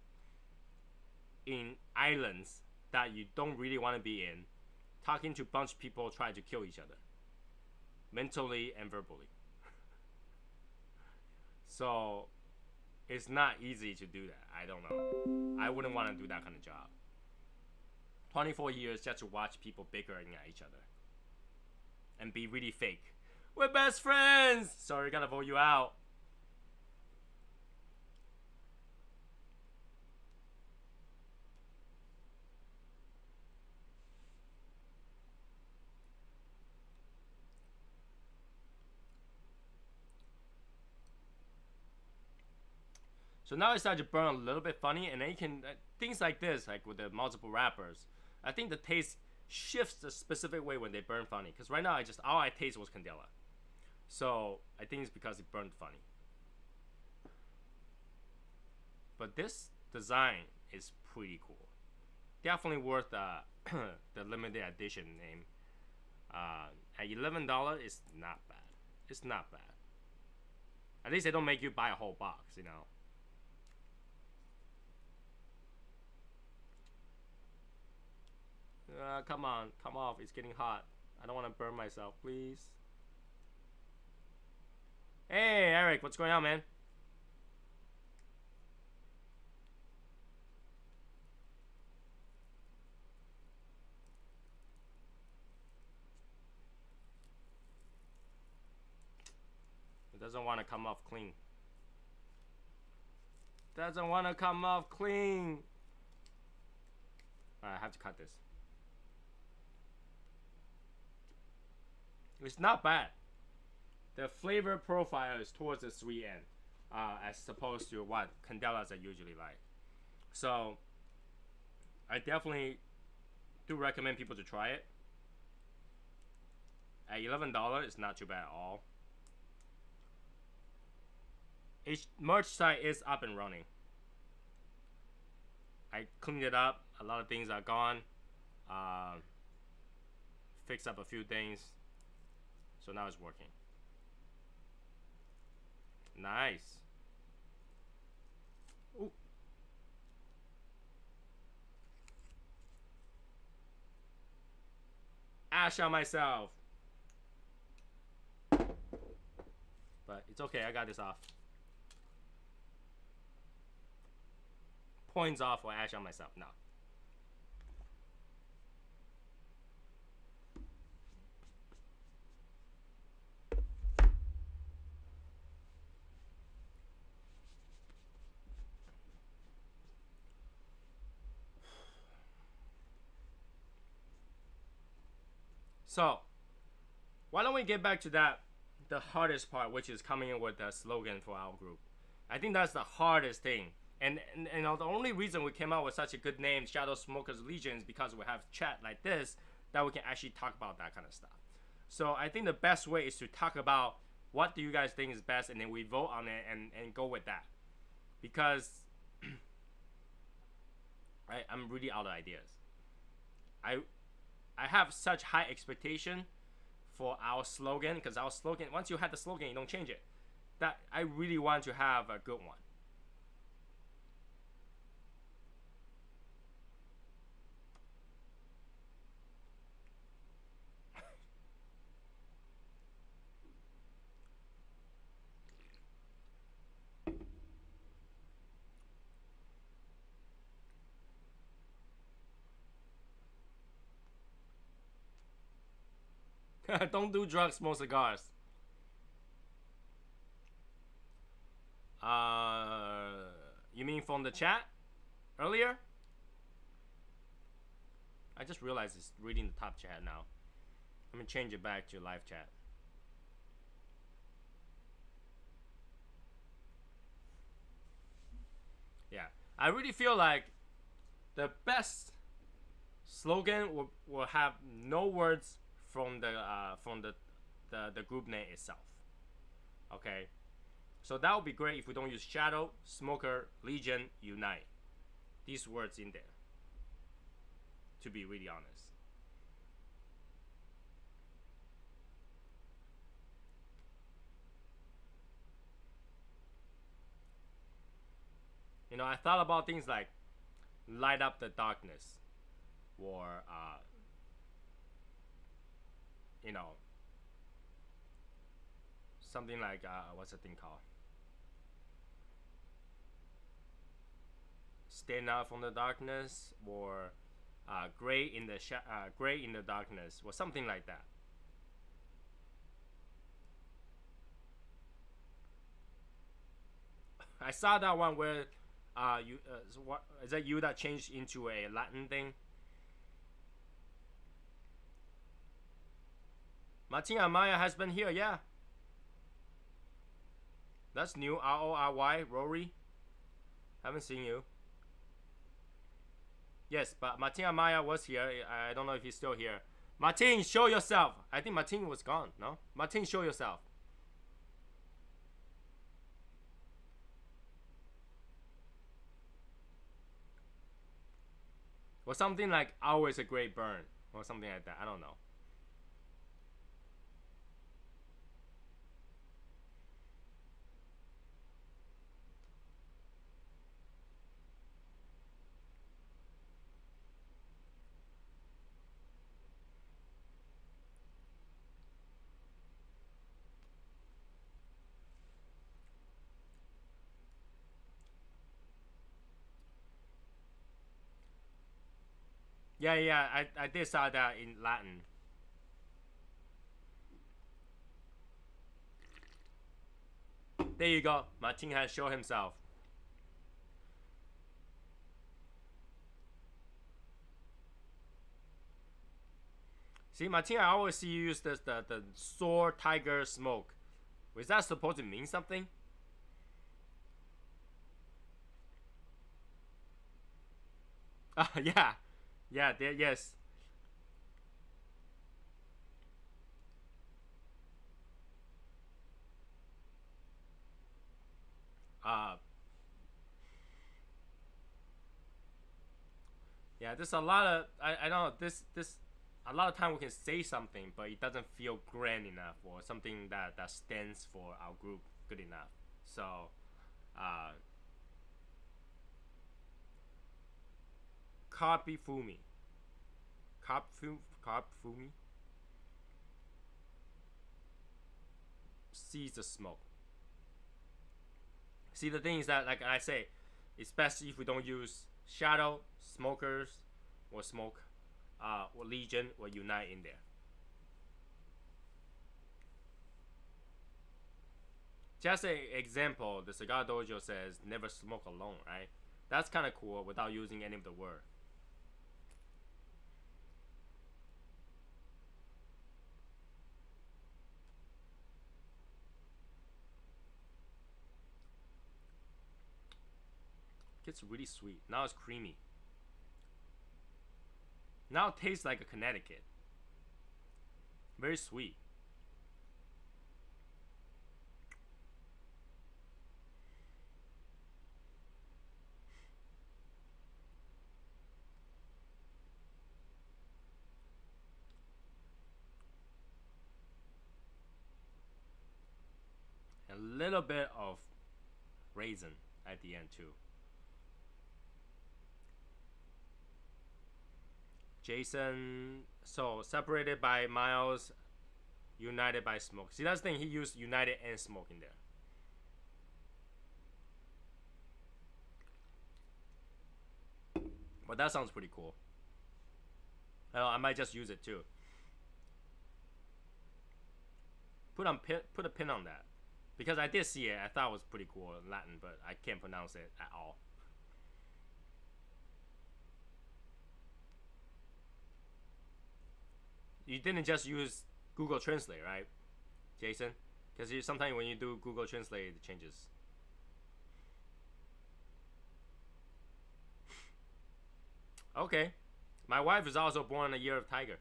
in islands that you don't really want to be in, talking to a bunch of people trying to kill each other, mentally and verbally. So it's not easy to do that. I don't know. I wouldn't want to do that kind of job. 24 years just to watch people bickering at each other. and be really fake. We're best friends! Sorry, gotta vote you out. So now it started to burn a little bit funny, and then you can things like this, like with the multiple wrappers. I think the taste shifts a specific way when they burn funny. Because right now, all I taste was candela, so I think it's because it burned funny. But this design is pretty cool. Definitely worth the limited edition name. At $11, it's not bad. It's not bad. At least they don't make you buy a whole box, you know. Come on, come off. It's getting hot. I don't want to burn myself, please. Hey, Eric, what's going on, man? It doesn't want to come off clean. Doesn't want to come off clean. I have to cut this. It's not bad. The flavor profile is towards the sweet end, as opposed to what candelas are usually like. So, I definitely do recommend people to try it. At $11, it's not too bad at all. Its merch site is up and running. I cleaned it up. A lot of things are gone. Fixed up a few things. So now it's working. Nice. Ooh. Ash on myself. But it's okay, I got this off. Points off for ash on myself. No. So, why don't we get back to that, the hardest part, which is coming in with the slogan for our group. I think that's the hardest thing. And you know, the only reason we came out with such a good name, Shadow Smokers Legion, is because we have chat like this that we can actually talk about that kind of stuff. So I think the best way is to talk about what do you guys think is best, and then we vote on it and go with that. Because I'm really out of ideas. I have such high expectation for our slogan, because our slogan, once you have the slogan, you don't change it. That I really want to have a good one. Don't do drugs, smoke cigars. You mean from the chat earlier? I just realized it's reading the top chat now. Let me change it back to live chat. Yeah, I really feel like the best slogan will have no words from the group name itself. Okay, so that would be great if we don't use Shadow, Smoker, Legion, Unite. These words in there. To be really honest. You know, I thought about things like light up the darkness, or you know, something like what's the thing called? Stand out from the darkness, or gray in the darkness, or something like that. I saw that one where you so what is that you that changed into a Latin thing? Martin Amaya has been here, yeah. That's new. RORY, Rory. Haven't seen you. Yes, but Martin Amaya was here. I don't know if he's still here. Martin, show yourself. I think Martin was gone, no? Martin, show yourself. Or something like always a great burn. Or something like that. I don't know. Yeah, I did saw that in Latin. There you go. Martin has shown himself. See, Martin, I always see you use this the sword tiger smoke. Was that supposed to mean something? Yeah, yeah, there, yes. Uh, yeah. There's a lot of I don't know this. A lot of time we can say something, but it doesn't feel grand enough or something that stands for our group good enough. So, uh, copy fumi, cop fumi sees the smoke. See, the thing is that, like I say, especially if we don't use shadow, smokers, or smoke, or legion, or unite in there. Just an example, the Cigar Dojo says never smoke alone, right? That's kind of cool without using any of the word. It's really sweet. Now it's creamy. Now it tastes like a Connecticut. Very sweet. A little bit of raisin at the end too. Jason, so separated by miles, united by smoke. See, that's the thing. He used united and smoke in there. But that sounds pretty cool. I might just use it too. Put a pin on that, because I did see it. I thought it was pretty cool in Latin, but I can't pronounce it at all. You didn't just use Google Translate, right, Jason? Because sometimes when you do Google Translate, it changes. Okay. My wife is also born in a year of tiger.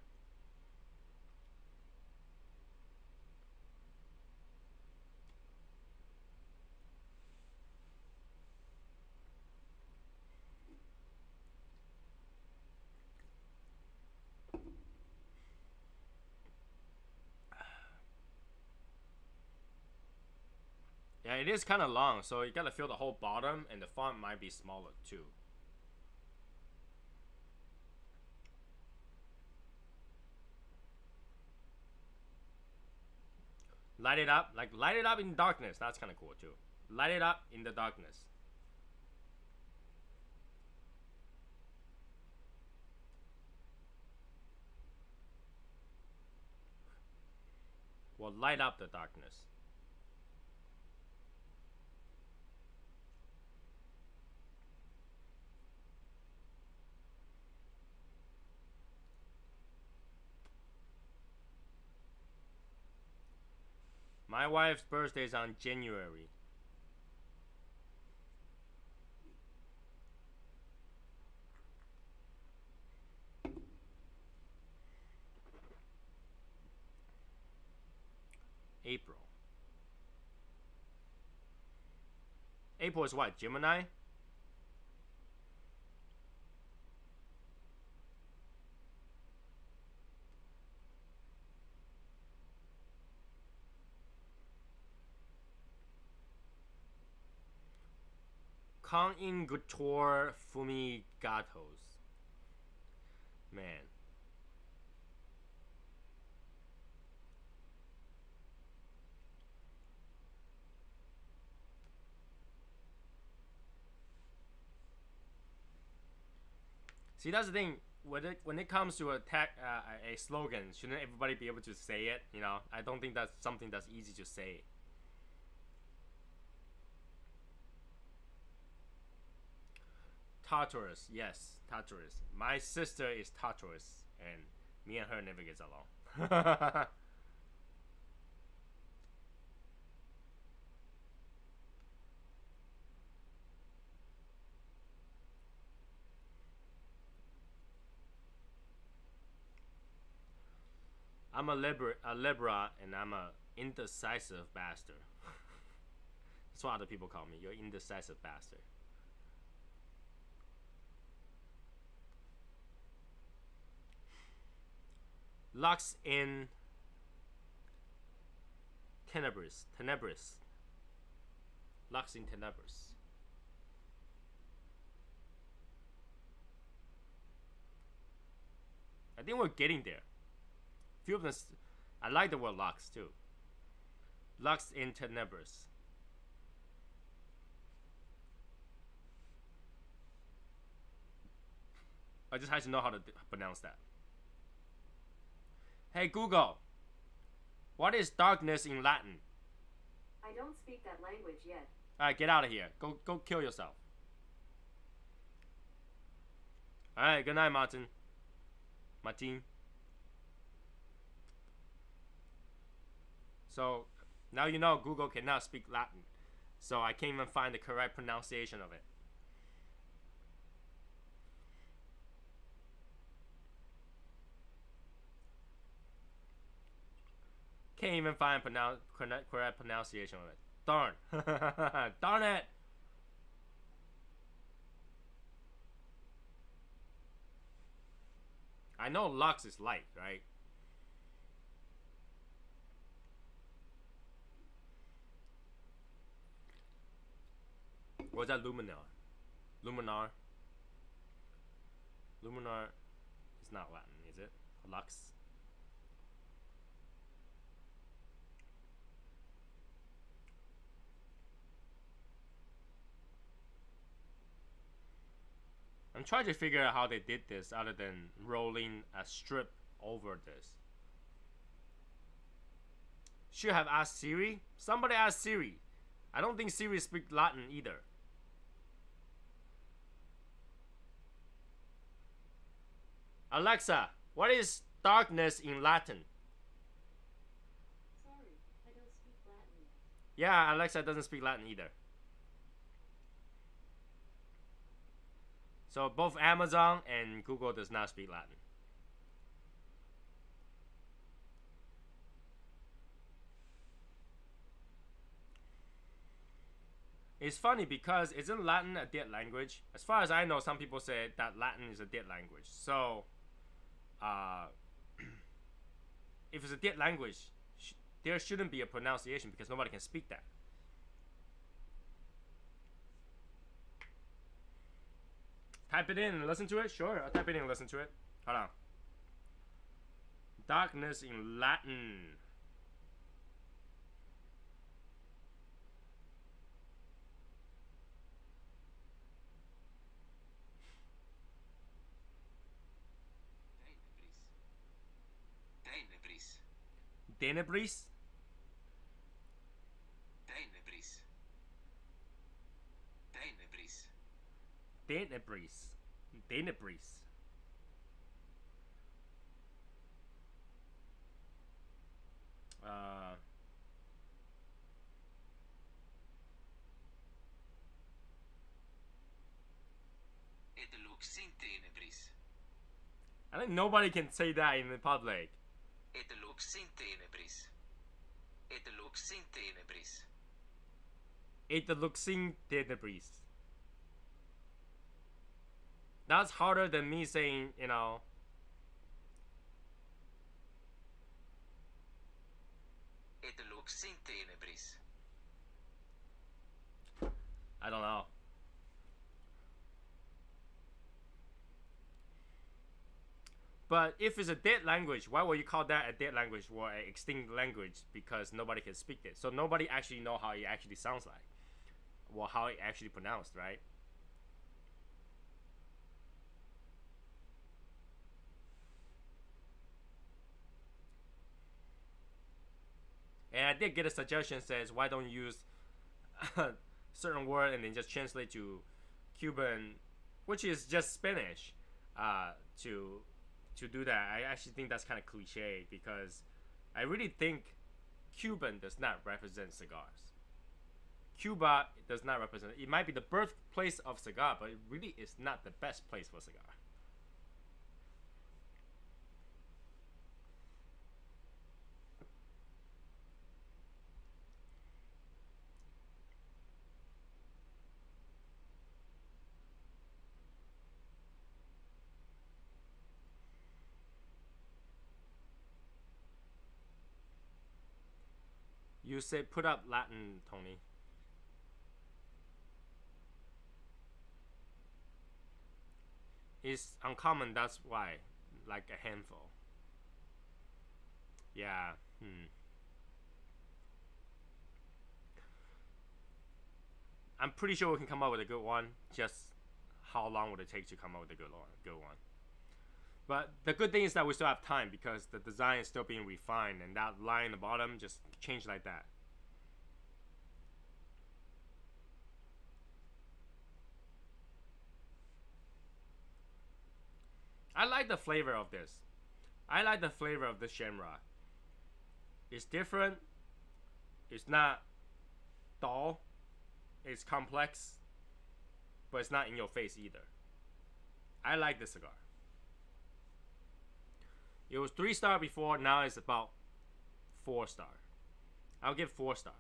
Yeah, it is kind of long, so you gotta fill the whole bottom, and the font might be smaller too. Light it up, like light it up in darkness. That's kind of cool too. Light it up in the darkness. Well, light up the darkness. My wife's birthday is on January. April. April is what? Gemini? Con Ingutor Fumigatos. Man. See, that's the thing. When it comes to a slogan, shouldn't everybody be able to say it? You know, I don't think that's something that's easy to say. Tartarus, yes, Tartarus. My sister is Tartarus, and me and her never gets along. I'm a Libra, and I'm a indecisive bastard. That's what other people call me. You're indecisive bastard. Lux in Tenebris. Lux in Tenebris. I think we're getting there. Few of them. I like the word Lux too. Lux in Tenebris. I just had to know how to pronounce that. Hey Google, what is darkness in Latin? I don't speak that language yet. Alright, get out of here. Go kill yourself. Alright, good night, Martin. So, now you know Google cannot speak Latin. So I can't even find the correct pronunciation of it. Can't even find correct pronunciation of it. Darn. Darn it. I know Lux is light, right? Or is that Luminar? Luminar is not Latin, is it? Lux. I'm trying to figure out how they did this other than rolling a strip over this. Should have asked Siri. Somebody asked Siri. I don't think Siri speaks Latin either. Alexa, what is darkness in Latin? Sorry, I don't speak Latin. Yeah, Alexa doesn't speak Latin either. So both Amazon and Google does not speak Latin. It's funny because isn't Latin a dead language? As far as I know, some people say that Latin is a dead language. So, if it's a dead language, there shouldn't be a pronunciation because nobody can speak that. Type it in and listen to it? Sure, I'll type it in and listen to it. Hold on. Darkness in Latin. Tenebris? Tenebris. lux in tenebris. I think nobody can say that in the public. Et lux in tenebris. Et lux in tenebris. It looks in debris. That's harder than me saying, you know. Et lux in tenebris. I don't know. But if it's a dead language, why would you call that a dead language or an extinct language? Because nobody can speak it. So nobody actually know how it actually sounds like. Or how it actually pronounced, right? And I did get a suggestion says, why don't you use a certain word and then just translate to Cuban, which is just Spanish, to do that. I actually think that's kind of cliche because I really think Cuban does not represent cigars. Cuba does not represent. It might be the birthplace of cigar, but it really is not the best place for cigar. You say put up Latin, Tony. It's uncommon, that's why. Like a handful. Yeah. I'm pretty sure we can come up with a good one. Just how long would it take to come up with a good one? But the good thing is that we still have time because the design is still being refined and that line in the bottom just changed like that. I like the flavor of this. I like the flavor of the Shamrock. It's different. It's not dull. It's complex. But it's not in your face either. I like the cigar. It was 3-star before, now it's about 4-star. I'll give 4-star.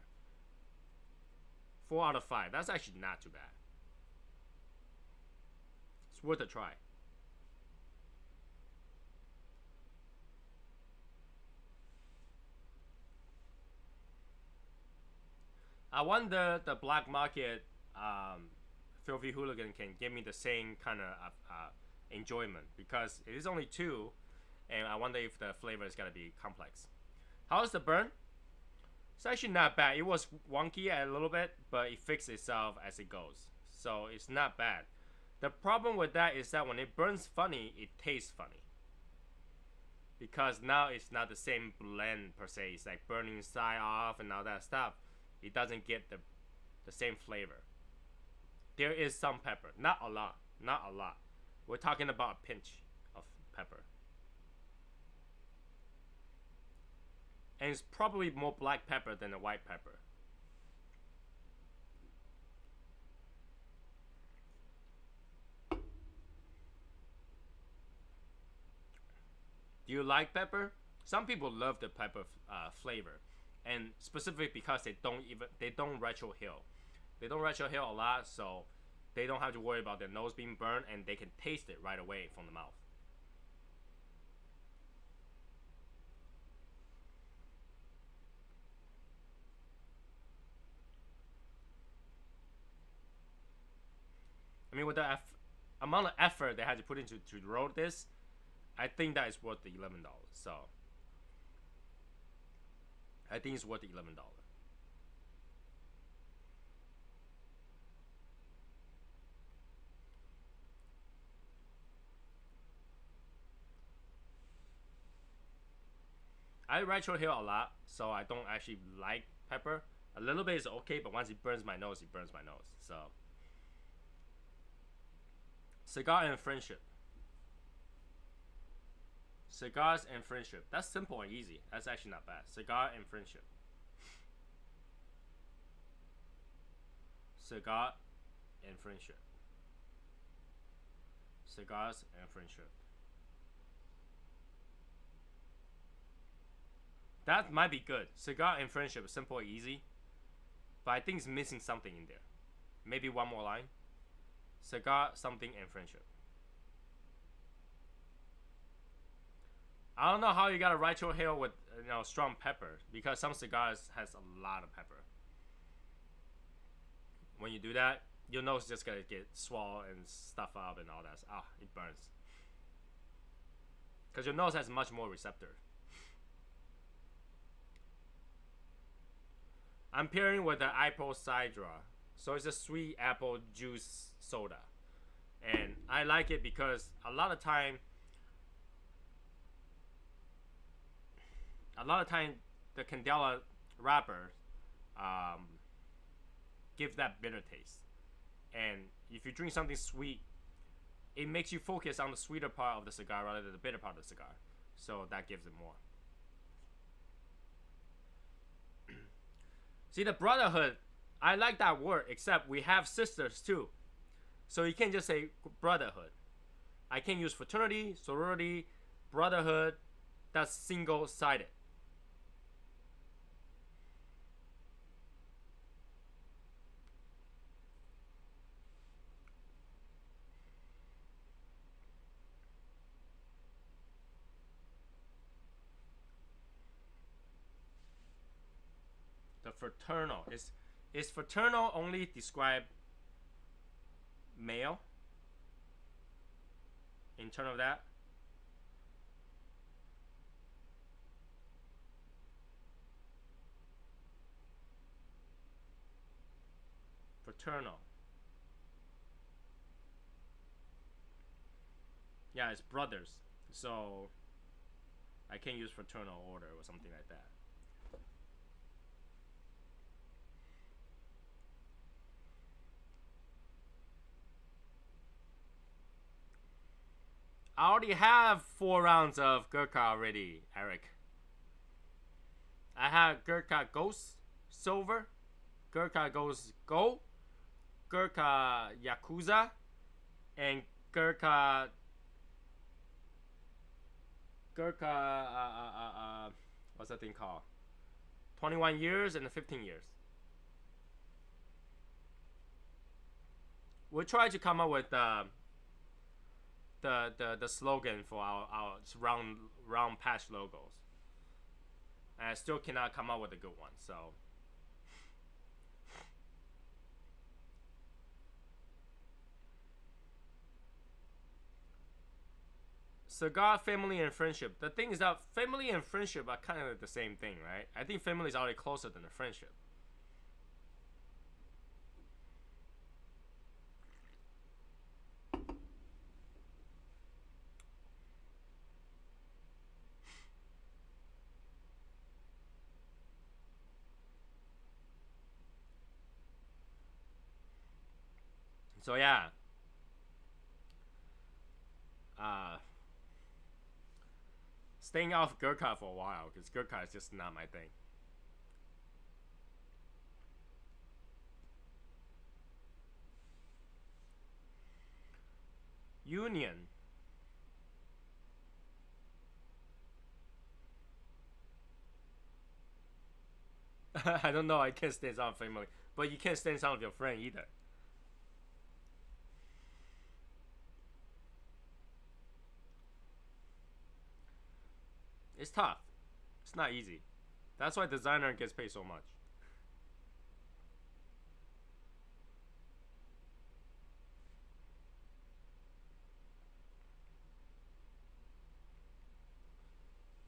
4 out of 5. That's actually not too bad. It's worth a try. I wonder the black market Filthy Hooligan can give me the same kind of enjoyment because it is only 2. And I wonder if the flavor is gonna be complex. How's the burn? It's actually not bad. It was wonky a little bit, but it fixed itself as it goes. So it's not bad. The problem with that is that when it burns funny, it tastes funny. Because now it's not the same blend per se. It's like burning side off and all that stuff. It doesn't get the same flavor. There is some pepper. Not a lot. Not a lot. We're talking about a pinch of pepper. And it's probably more black pepper than a white pepper. Do you like pepper? Some people love the pepper flavor, and specifically because they don't retrohale. They don't retrohale a lot, so they don't have to worry about their nose being burned, and they can taste it right away from the mouth. I mean, with the amount of effort they had to put into to roll this, I think that is worth the $11. So I think it's worth the $11. I retrohale a lot, so I don't actually like pepper. A little bit is okay, but once it burns my nose, it burns my nose. So cigar and friendship. Cigars and friendship. That's simple and easy. That's actually not bad. Cigar and friendship. Cigar and friendship. Cigars and friendship. That might be good. Cigar and friendship, simple and easy. But I think it's missing something in there. Maybe one more line. Cigar, something, and friendship. I don't know how you gotta write your hair with strong pepper, because some cigars has a lot of pepper. When you do that, your nose just gonna get swollen and stuff up and all that. Ah, it burns. Because your nose has much more receptor. I'm pairing with the apple cider, so it's a sweet apple juice soda, and I like it because a lot of time the Candela wrapper gives that bitter taste, and if you drink something sweet, it makes you focus on the sweeter part of the cigar rather than the bitter part of the cigar, so that gives it more. See, the brotherhood, I like that word, except we have sisters too. So you can't just say brotherhood. I can use fraternity, sorority, brotherhood. That's single-sided. The fraternal is fraternal only describe male in terms of that? Fraternal. Yeah, it's brothers. So I can use fraternal order or something like that. I already have 4 rounds of Gurkha already, Eric. I have Gurkha Ghost Silver, Gurkha Ghost Gold, Gurkha Yakuza, and Gurkha what's that thing called? 21 years and 15 years. We'll try to come up with the slogan for our round patch logos. And I still cannot come up with a good one, so cigar, family, and friendship. The thing is that family and friendship are kind of the same thing, right? I think family is already closer than the friendship. So yeah, staying off Gurkha for a while because Gurkha is just not my thing. Union. I don't know. I can't stand on family, but you can't stand on your friend either. It's tough. It's not easy. That's why designer gets paid so much.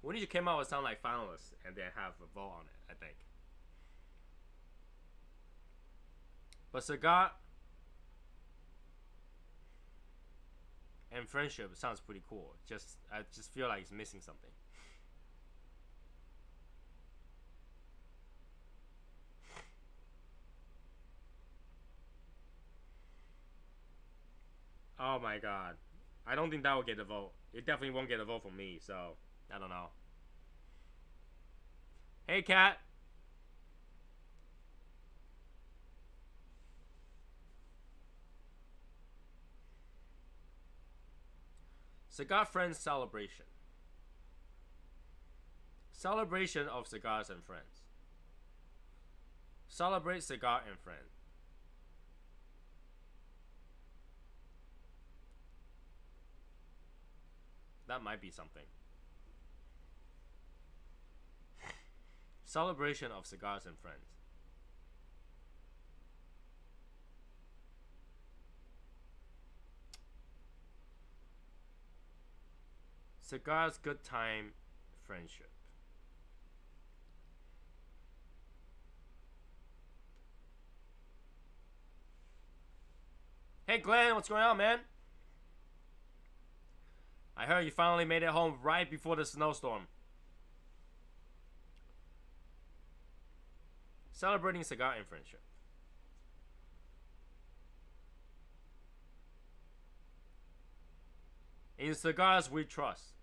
We need to come out with sound like finalists and then have a vote on it, I think. But cigar and friendship sounds pretty cool. I just feel like it's missing something. Oh my god. I don't think that will get a vote. It definitely won't get a vote from me, so I don't know. Hey, Cat. Cigar Friends Celebration. Celebration of cigars and friends. Celebrate cigar and friend. That might be something. Celebration of cigars and friends. Cigars, good time, friendship. Hey Glenn, what's going on, man? I heard you finally made it home right before the snowstorm. Celebrating cigar and friendship. In cigars we trust.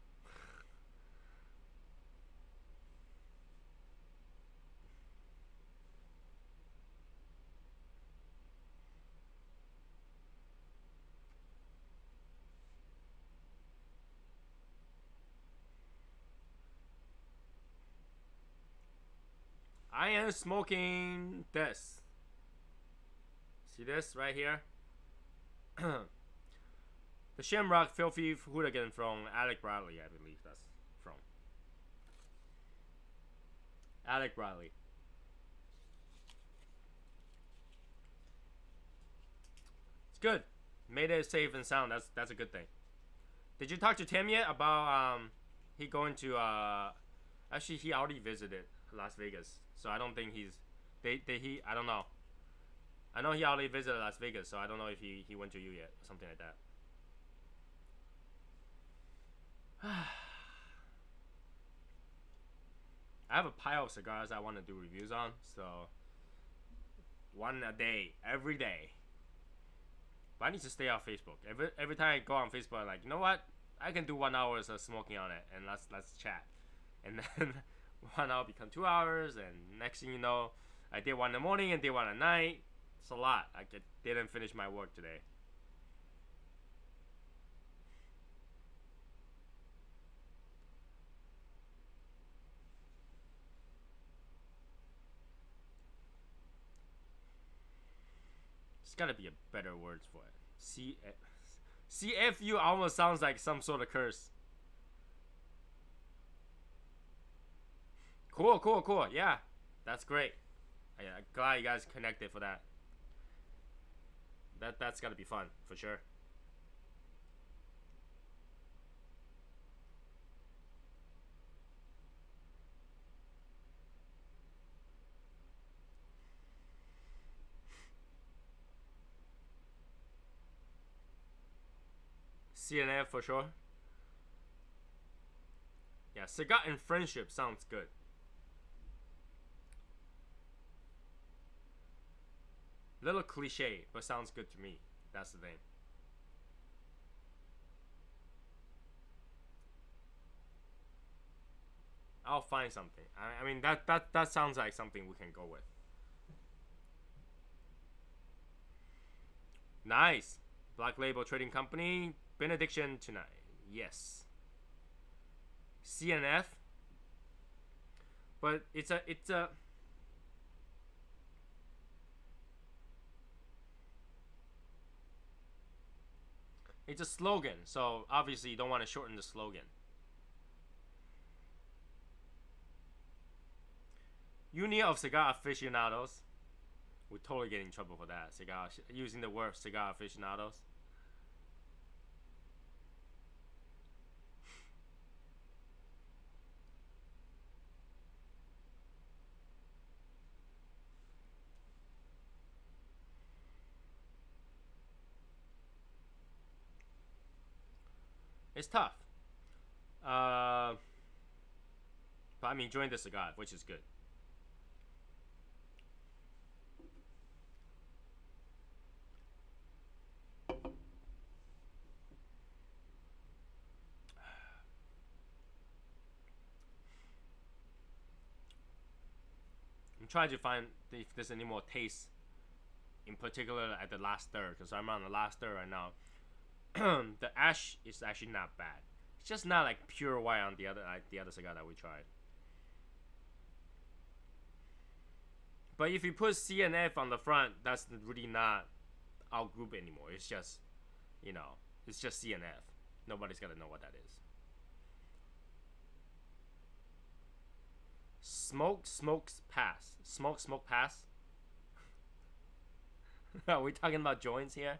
I am smoking this. See this right here? The Shamrock Filthy Hooligan from Alec Bradley, I believe that's from. Alec Bradley. It's good. Made it safe and sound. That's a good thing. Did you talk to Tim yet about he going to actually he already visited Las Vegas, so I don't think he's I don't know. I know he already visited Las Vegas, so I don't know if he went to you yet or something like that. I have a pile of cigars I want to do reviews on, so one a day, every day. But I need to stay off Facebook. Every time I go on Facebook, I'm like, you know what? I can do 1 hour of smoking on it, and let's chat. And then 1 hour become 2 hours, and next thing you know, I did one in the morning and did one at night. It's a lot. I didn't finish my work today. There's gotta be a better word for it. CFU almost sounds like some sort of curse. Cool. Yeah, that's great. I'm glad you guys connected for that. That's gotta be fun for sure. CNF for sure. Yeah, cigar and friendship sounds good. Little cliche, but sounds good to me. That's the thing. I'll find something. I mean that sounds like something we can go with. Nice. Black Label Trading Company, Benediction tonight. Yes. CNF. But it's a slogan, so obviously you don't want to shorten the slogan. Union of Cigar Aficionados. We're totally getting in trouble for that. Using the word cigar aficionados. It's tough. But I'm enjoying the cigar, which is good. I'm trying to find if there's any more taste, in particular at the last third, because I'm on the last third right now. the ash is actually not bad. It's just not like pure white on the other cigar that we tried. But if you put C and F on the front, that's really not our group anymore. It's just, you know, it's just C and F. Nobody's gonna know what that is. Smoke, smokes, pass. Smoke, smoke, pass. Are we talking about joints here?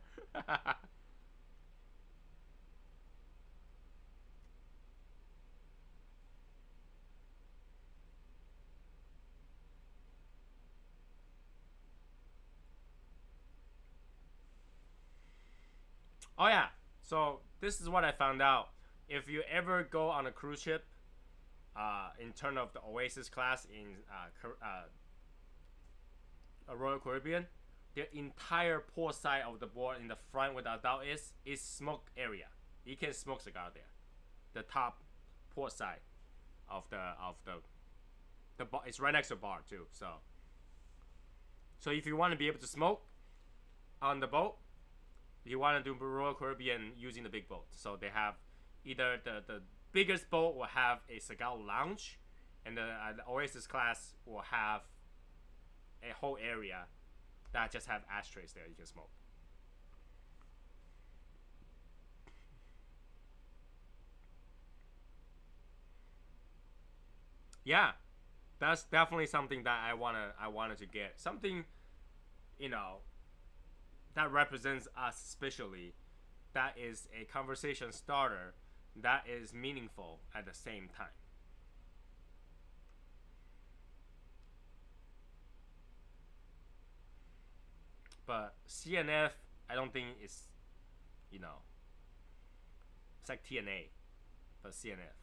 Oh yeah, so this is what I found out. If you ever go on a cruise ship, in terms of the Oasis class in a Royal Caribbean, the entire port side of the board in the front where the adult is smoke area. You can smoke cigar there. The top port side of the bar, it's right next to the bar too. So if you want to be able to smoke on the boat, you want to do Royal Caribbean using the big boat. So they have either the biggest boat will have a cigar lounge, and the Oasis class will have a whole area that just have ashtrays there you can smoke. Yeah, that's definitely something that I wanted to get. Something, you know, that represents us especially, that is a conversation starter, that is meaningful at the same time. But CNF, I don't think it's, you know, it's like TNA, but CNF.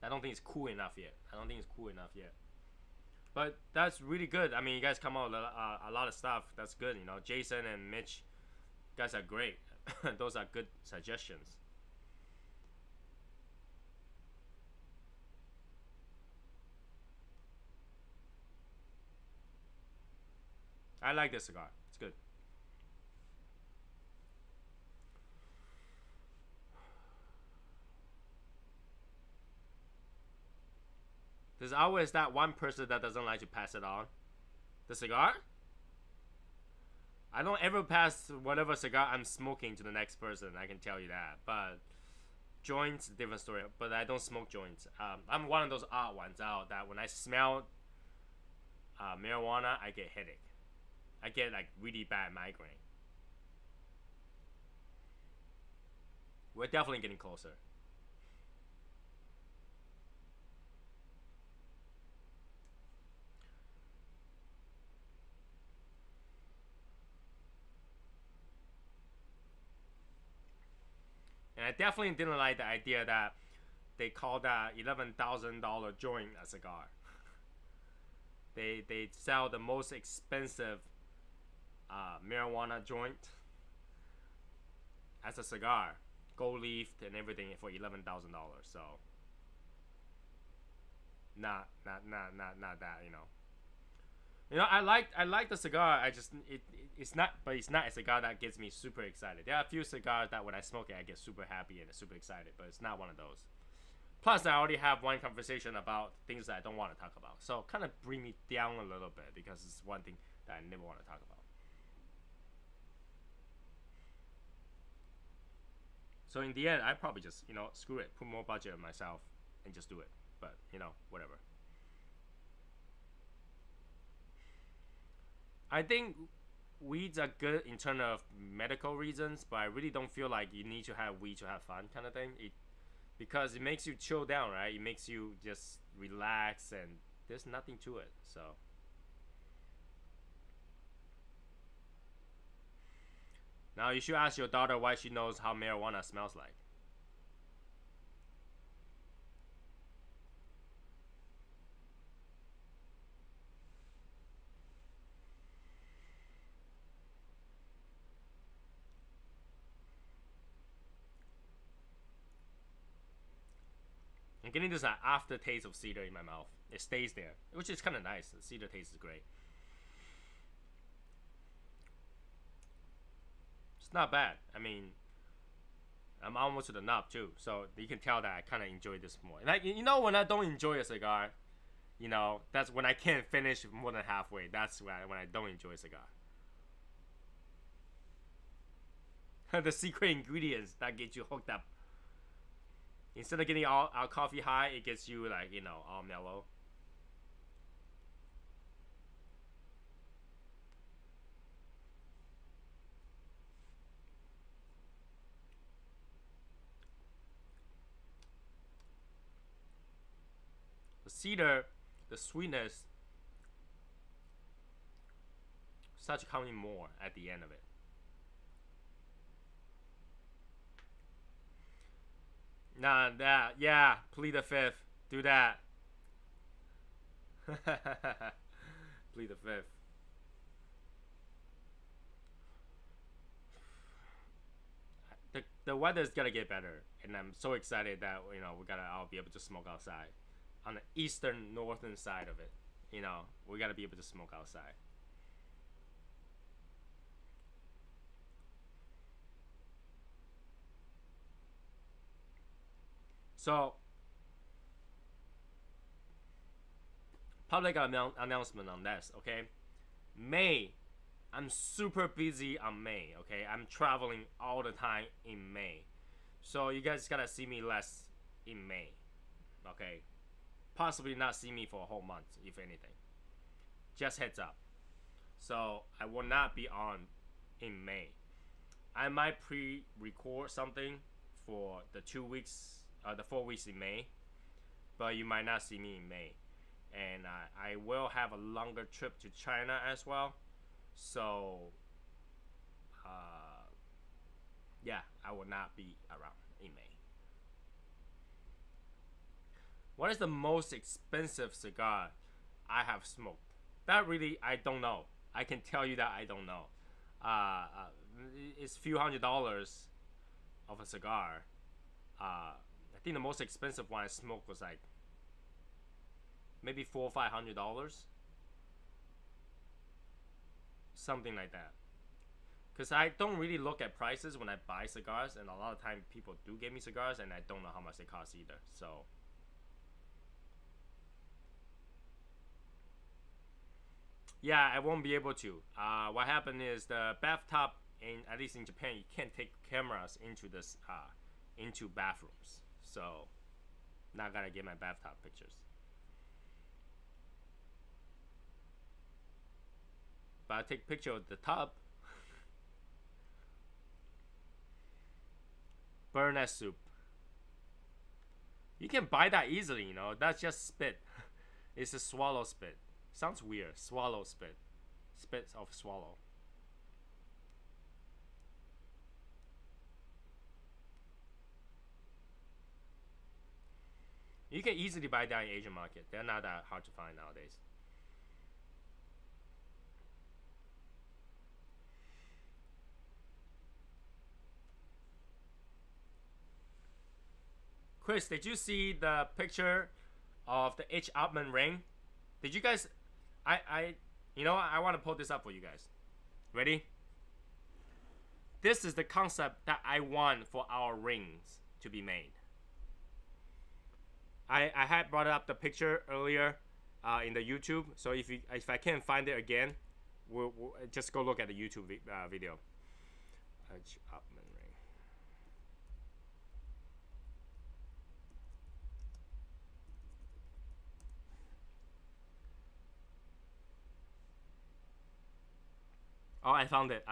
I don't think it's cool enough yet. But that's really good. I mean, you guys come out with a lot of stuff. That's good. You know, Jason and Mitch, you guys are great. Those are good suggestions. I like this cigar. It's good. There's always that one person that doesn't like to pass it on. The cigar? I don't ever pass whatever cigar I'm smoking to the next person, I can tell you that. But joints, different story. But I don't smoke joints. I'm one of those odd ones out that when I smell marijuana, I get headache. I get like really bad migraine. We're definitely getting closer. And I definitely didn't like the idea that they call that $11,000 joint a cigar. They sell the most expensive marijuana joint as a cigar, gold leafed and everything for $11,000. So not that, you know. You know, I like the cigar. I just it's not a cigar that gets me super excited. There are a few cigars that when I smoke it, I get super happy and super excited, but it's not one of those. Plus, I already have one conversation about things that I don't want to talk about, so kind of bring me down a little bit because it's one thing that I never want to talk about. So in the end, I probably just, you know, screw it, put more budget on myself, and just do it. But you know, whatever. I think weeds are good in terms of medical reasons, but I really don't feel like you need to have weed to have fun, kind of thing. Because it makes you chill down, right? It makes you just relax, and there's nothing to it. So now you should ask your daughter why she knows how marijuana smells like. I'm getting this aftertaste of cedar in my mouth. It stays there, which is kind of nice. The cedar taste is great. it's not bad. I mean, I'm almost to the knob too, so you can tell that I kind of enjoy this more. Like, you know, when I don't enjoy a cigar, you know, that's when I can't finish more than halfway. That's when I don't enjoy a cigar. The secret ingredients that get you hooked up. Instead of getting all coffee high, it gets you like, you know, all mellow. The cedar, the sweetness starts coming more at the end of it. Nah, that, yeah, plead the fifth. Do that. Plead the fifth. The weather's gonna get better, and I'm so excited that, you know, I'll be able to smoke outside on the eastern northern side of it. You know, we gotta be able to smoke outside. So, public announcement on this, okay? May, I'm super busy on May, okay? I'm traveling all the time in May. So you guys gotta see me less in May, okay? Possibly not see me for a whole month, if anything. Just heads up. So I will not be on in May. I might pre-record something for the 2 weeks, the 4 weeks in May, but you might not see me in May. And I will have a longer trip to China as well. So, yeah, I will not be around in May. What is the most expensive cigar I have smoked? That really, I don't know. I can tell you that I don't know. It's a few $100s of a cigar. I think the most expensive one I smoked was like maybe $400 or $500, something like that. Because I don't really look at prices when I buy cigars, and a lot of time people do give me cigars, and I don't know how much they cost either. So, yeah, I won't be able to. What happened is the bathtub, at least in Japan, you can't take cameras into this into bathrooms. So, not gonna get my bathtub pictures. But I take picture of the tub. Burnet soup. You can buy that easily, you know. That's just spit. It's a swallow spit. Sounds weird. Swallow spit. Spit of swallow. You can easily buy that in Asian market. They're not that hard to find nowadays. Chris, did you see the picture of the H. Upman ring? Did you guys? You know what? I want to pull this up for you guys. Ready? This is the concept that I want for our rings to be made. I had brought up the picture earlier in the YouTube. So if I can't find it again, we'll just go look at the YouTube video. H. Upman ring. Oh, I found it.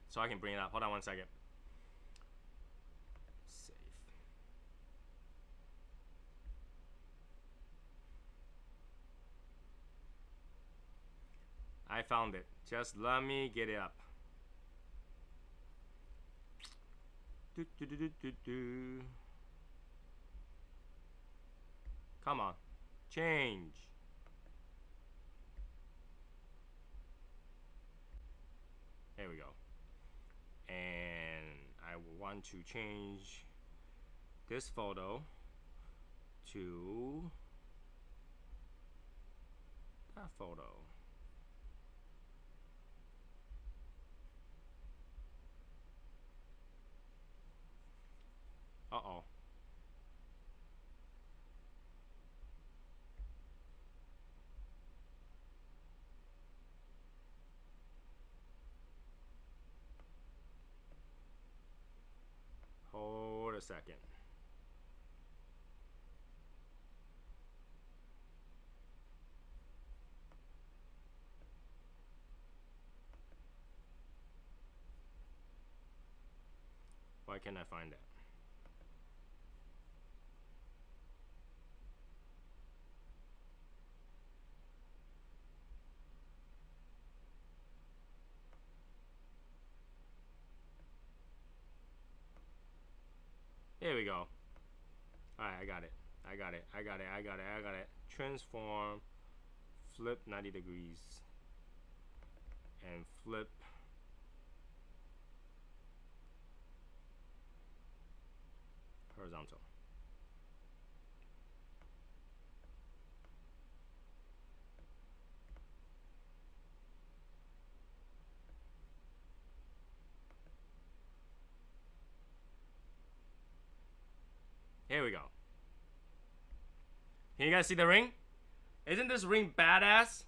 So I can bring it up. Hold on one second. Save. I found it. Just let me get it up. Come on. Change. There we go. And I want to change this photo to that photo. Uh-oh. Hold a second. Why can't I find that? Here we go. Alright, I got it. I got it. I got it. I got it. I got it. Transform. Flip 90 degrees. And flip. Horizontal. Here we go. Can you guys see the ring? Isn't this ring badass?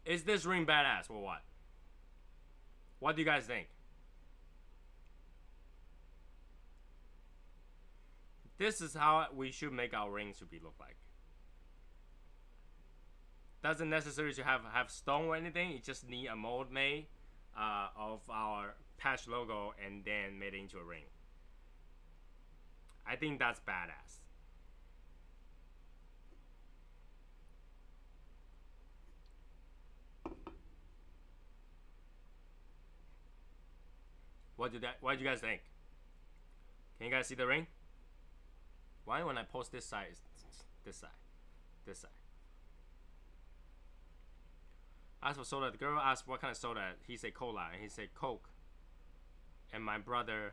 Is this ring badass or what? What do you guys think? This is how we should make our rings to be look like. Doesn't necessarily to have stone or anything. You just need a mold made of our patch logo and then made it into a ring. I think that's badass. What do you guys think? Can you guys see the ring? Why when I post this side, this side, this side? As for soda, the girl asked what kind of soda. He said cola, and he said Coke. And my brother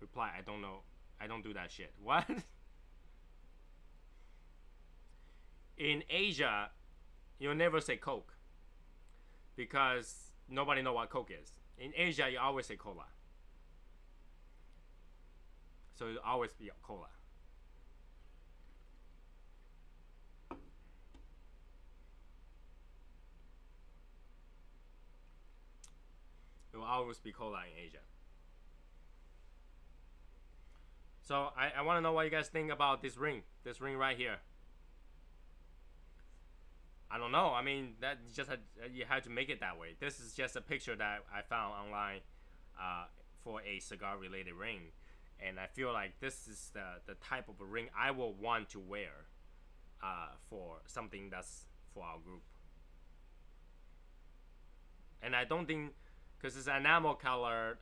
replied, I don't know. I don't do that shit. What? In Asia, you'll never say Coke. Because nobody know what Coke is. In Asia, you always say cola. So it'll always be cola. It will always be cola in Asia. So I want to know what you guys think about this ring right here. I don't know. I mean, that just you had to make it that way. This is just a picture that I found online for a cigar related ring, and I feel like this is the type of a ring I will want to wear for something that's for our group. And I don't think, because it's enamel color,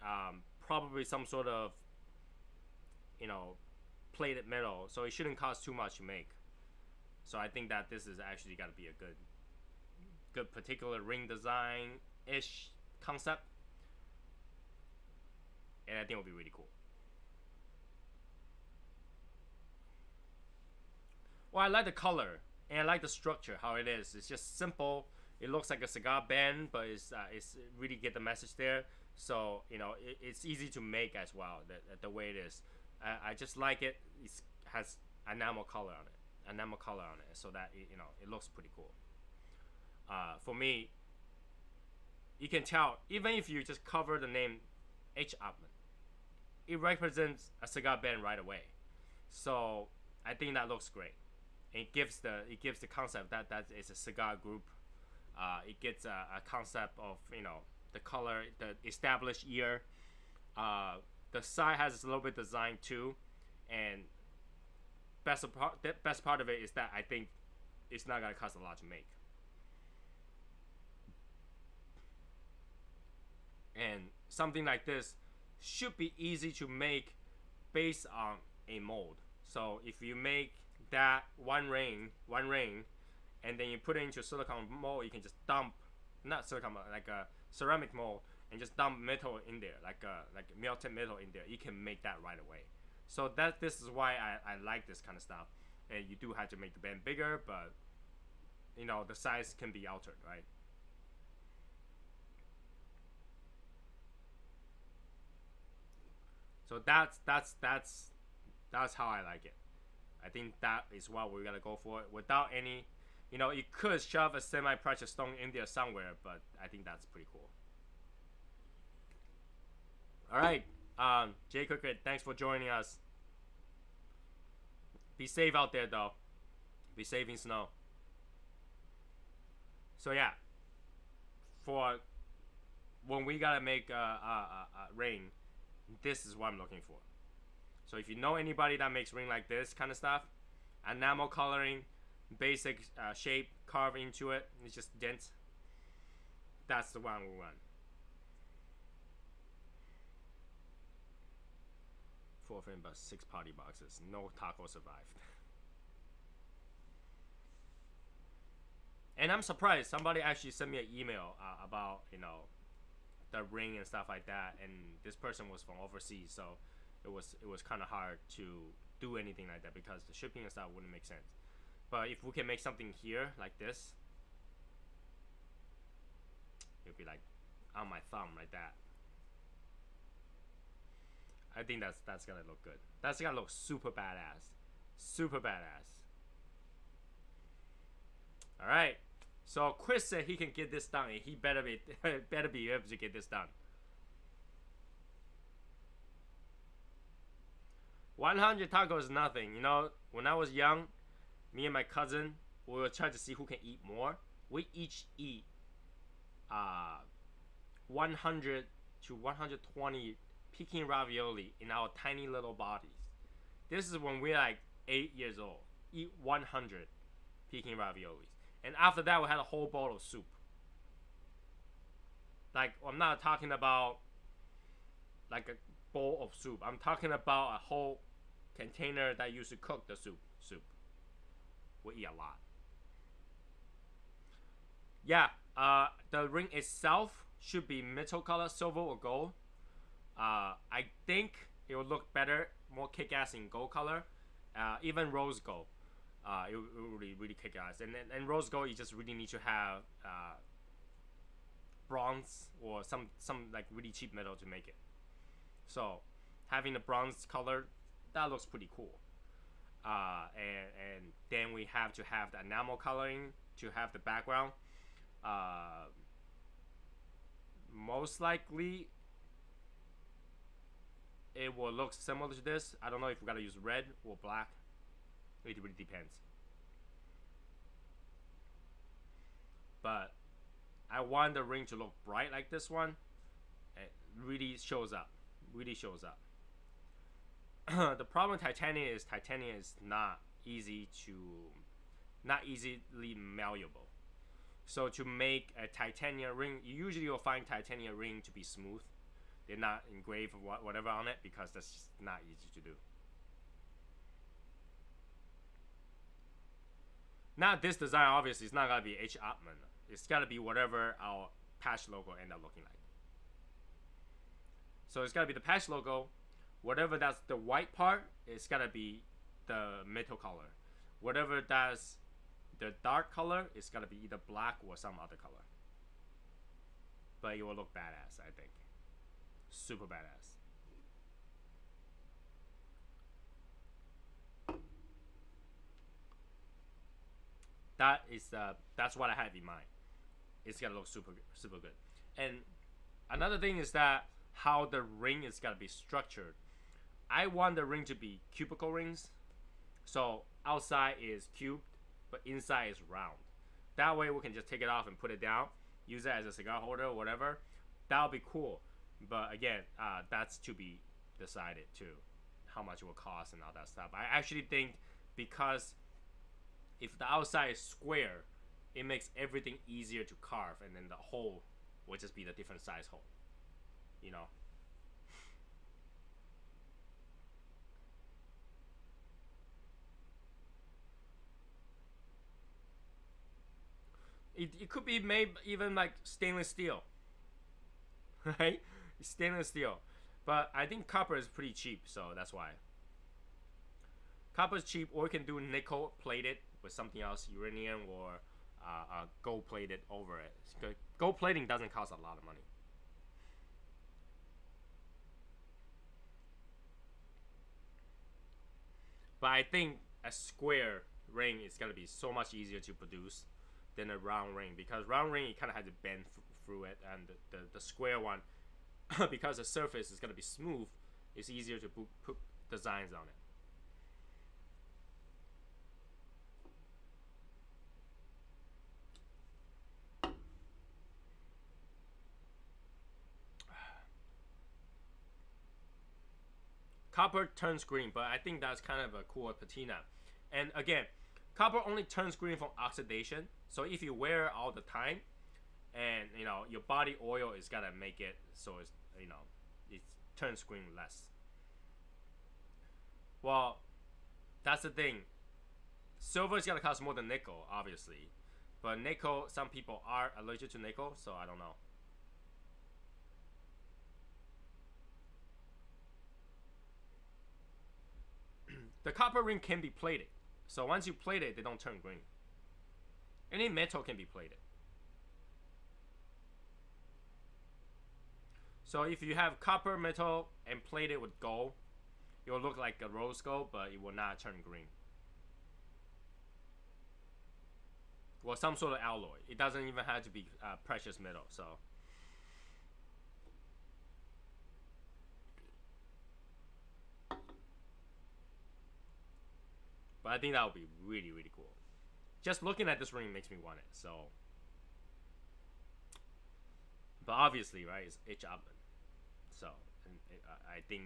probably some sort of, you know, plated metal, so it shouldn't cost too much to make. So I think that this is actually got to be a good particular ring design-ish concept. And I think it will be really cool. Well, I like the color, and I like the structure, how it is. It's just simple. It looks like a cigar band, but it's really get the message there. So, you know, it's easy to make as well, the way it is. I just like it. It has enamel color on it. So that it looks pretty cool. For me, you can tell even if you just cover the name H. Upman, it represents a cigar band right away. So I think that looks great. It gives the concept that is a cigar group. It gets a concept of the color, the established ear. The side has a little bit design too, and the best part of it is that I think it's not gonna cost a lot to make. And something like this should be easy to make based on a mold. So if you make that one ring, and then you put it into silicone mold, you can just dump, not silicone, like a ceramic mold, and just dump metal in there, like melted metal in there, you can make that right away. So this is why I like this kind of stuff. And you do have to make the band bigger, but you know the size can be altered, right? So that's how I like it. I think that is what we're gonna go for without any, you know, you could shove a semi-precious stone in there somewhere, but I think that's pretty cool. All right, Jay Cricket, thanks for joining us. Be safe out there, though. Be safe in snow. So yeah, for when we gotta make a ring, this is what I'm looking for. So if you know anybody that makes ring like this kind of stuff, enamel coloring, basic shape, carve into it, it's just dents. That's the one we run. 4 frame but 6 party boxes. No taco survived. And I'm surprised somebody actually sent me an email about, you know, the ring and stuff like that, and this person was from overseas, so it was kind of hard to do anything like that because the shipping and stuff wouldn't make sense. But if we can make something here like this, it'll be like on my thumb like that. I think that's gonna look good. That's gonna look super badass. Super badass. All right. So Chris said he can get this done, and he better be able to get this done. 100 tacos is nothing. You know, when I was young, me and my cousin, we were trying to see who can eat more. We each eat 100 to 120 Peking ravioli in our tiny little bodies. This is when we're like 8 years old. Eat 100 Peking raviolis. And after that, we had a whole bowl of soup. Like, I'm not talking about like a bowl of soup. I'm talking about a whole container that used to cook the soup. We eat a lot. Yeah, the ring itself should be metal color, silver or gold. I think it will look better, more kick-ass in gold color, even rose gold. It will really kick ass. And rose gold, you just really need to have bronze or some like really cheap metal to make it. So having the bronze color, that looks pretty cool. And then we have to have the enamel coloring to have the background. Most likely it will look similar to this. I don't know if we gotta use red or black. It really depends. But I want the ring to look bright like this one. It really shows up. Really shows up. The problem with titanium is not easily malleable. So to make a titanium ring, you usually will find titanium ring to be smooth. They're not engraved or whatever on it because that's just not easy to do. Now this design obviously is not gonna be H. Upman. It's gotta be whatever our patch logo end up looking like. So it's gotta be the patch logo. Whatever that's the white part, it's gotta be the metal color. Whatever that's the dark color, it's gotta be either black or some other color. But it will look badass, I think. Super badass. That's what I have in mind. It's gonna look super good. And another thing is that how the ring is gonna be structured. I want the ring to be cubicle rings. So outside is cubed, but inside is round. That way we can just take it off and put it down, use it as a cigar holder or whatever. That'll be cool. But again, that's to be decided too, how much it will cost and all that stuff. I actually think because if the outside is square, it makes everything easier to carve, and then the hole will just be the different size hole, you know. It could be made even like stainless steel. right? It's stainless steel. But I think copper is pretty cheap, so that's why. Copper is cheap, or you can do nickel plated with something else, uranium or gold plated over it. Gold plating doesn't cost a lot of money. But I think a square ring is gonna be so much easier to produce than a round ring, because round ring you kind of have to bend through it, and the square one, because the surface is gonna be smooth, it's easier to put designs on it. Copper turns green, but I think that's kind of a cool patina. And again, copper only turns green from oxidation. So if you wear it all the time, and your body oil is gonna make it so it's it turns green less. Well, that's the thing. Silver is gonna cost more than nickel, obviously, but nickel, some people are allergic to nickel, so I don't know. The copper ring can be plated, so once you plate it, they don't turn green. Any metal can be plated. So if you have copper metal and plate it with gold, it will look like a rose gold, but it will not turn green. Well, some sort of alloy. It doesn't even have to be precious metal. So. But I think that would be really, really cool. Just looking at this ring makes me want it. So, but obviously, right, it's H. Upman. So, and I think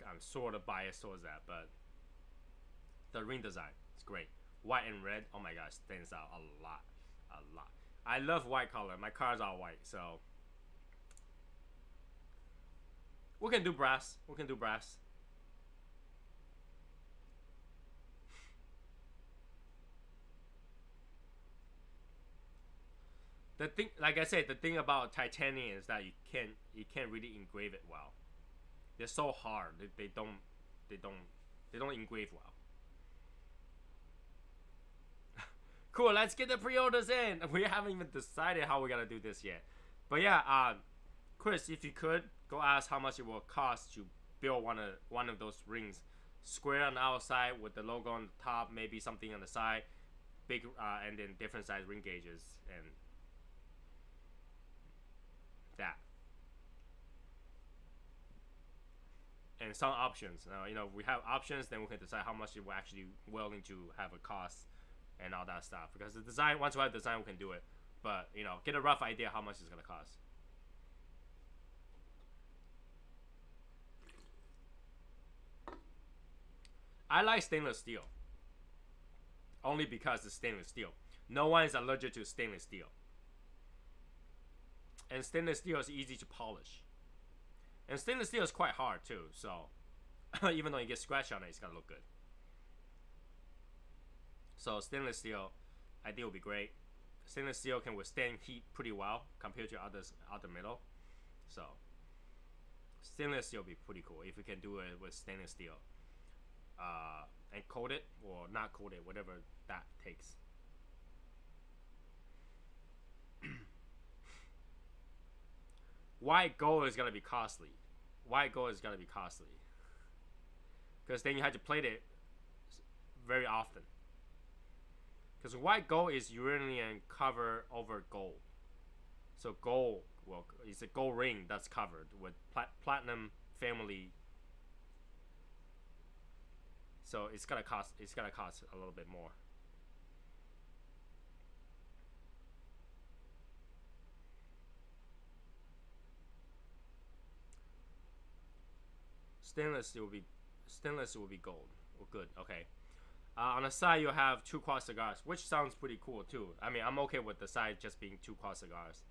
I'm sort of biased towards that. But the ring design is great. White and red, oh my gosh, stands out a lot, a lot. I love white color. My cars are white, so we can do brass. We can do brass. The thing, like I said, the thing about titanium is that you can't really engrave it well. They're so hard. They don't engrave well. Cool. Let's get the pre-orders in. We haven't even decided how we're gonna do this yet. But yeah, Chris, if you could go ask how much it will cost to build one of those rings, square on the outside with the logo on the top, maybe something on the side, big and then different size ring gauges and that. And some options. We have options, then we can decide how much we're actually willing to have a cost and all that stuff. Because the design, once we have design, we can do it. But get a rough idea how much it's gonna cost. I like stainless steel. Only because it's stainless steel. No one is allergic to stainless steel. And stainless steel is easy to polish. And stainless steel is quite hard too, so even though you get scratch on it, it's gonna look good. So stainless steel, I think will be great. Stainless steel can withstand heat pretty well compared to other metal. So stainless steel will be pretty cool if we can do it with stainless steel. And coat it or not coat it, whatever that takes. White gold is gonna be costly. White gold is gonna be costly because then you have to plate it very often. Because white gold is uranium cover over gold, so gold, well, it's a gold ring that's covered with platinum family. So it's gonna cost a little bit more. Stainless will be gold. Well, good. Okay. On the side you have 2 quad cigars, which sounds pretty cool too. I mean, I'm okay with the side just being 2 quad cigars.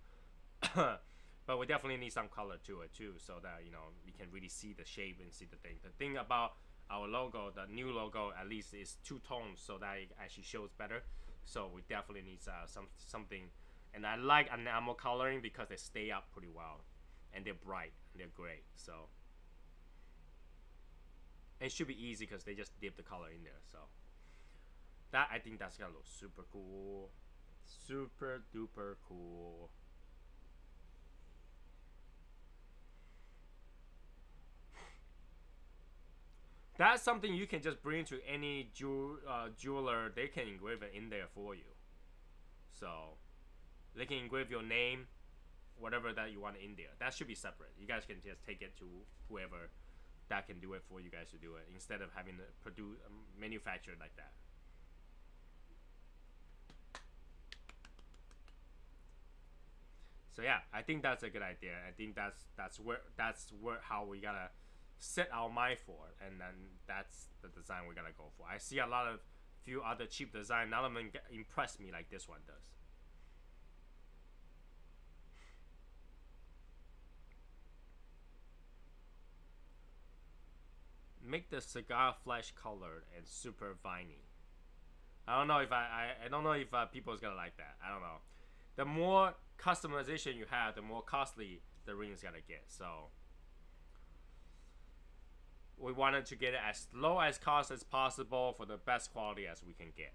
But we definitely need some color to it too, so that you can really see the shape and see the thing. The thing about our logo, the new logo, at least is 2 tones, so that it actually shows better. So we definitely need something. And I like enamel coloring because they stay up pretty well, and they're bright and they're great. So and it should be easy because they just dip the color in there. So that, I think that's gonna look super cool, super duper cool. That's something you can just bring to any jeweler. They can engrave it in there for you. So they can engrave your name, whatever that you want in there. That should be separate. You guys can just take it to whoever that can do it for you guys to do it, instead of having to produce manufacture like that. So yeah, I think that's a good idea. I think that's where how we gotta set our mind for, and then that's the design we're gonna go for. I see a lot of few other cheap design. None of them impress me like this one does. Make the cigar flesh colored and super viney. I don't know if I don't know if people is gonna like that. I don't know. The more customization you have, the more costly the ring is gonna get. So we wanted to get it as low as cost as possible for the best quality as we can get.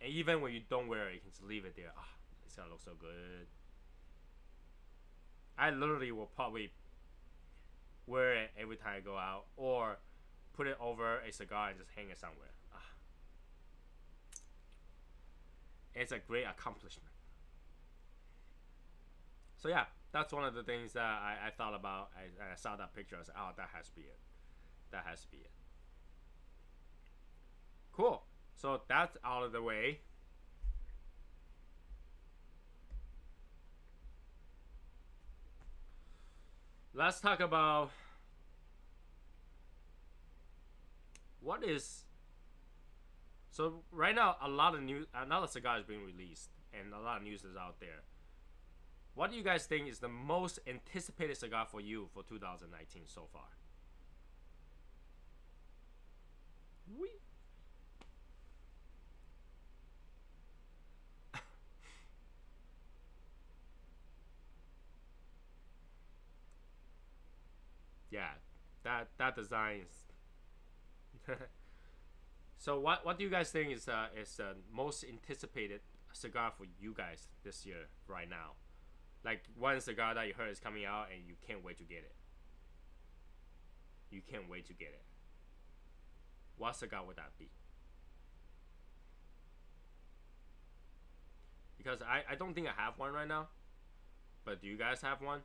And even when you don't wear it, you can just leave it there. Ah, it's gonna look so good. I literally will probably wear it every time I go out, or put it over a cigar and just hang it somewhere. Ah. It's a great accomplishment. So yeah, that's one of the things that I thought about. I saw that picture. I was like, oh, that has to be it. That has to be it. Cool. So that's out of the way. Let's talk about what is. So right now, a lot of cigars being released, and a lot of news is out there. What do you guys think is the most anticipated cigar for you for 2019 so far? We. Yeah, that design is. So what do you guys think is the most anticipated cigar for you guys this year right now? Like one cigar that you heard is coming out and you can't wait to get it. You can't wait to get it. What cigar would that be? Because I don't think I have one right now. But do you guys have one?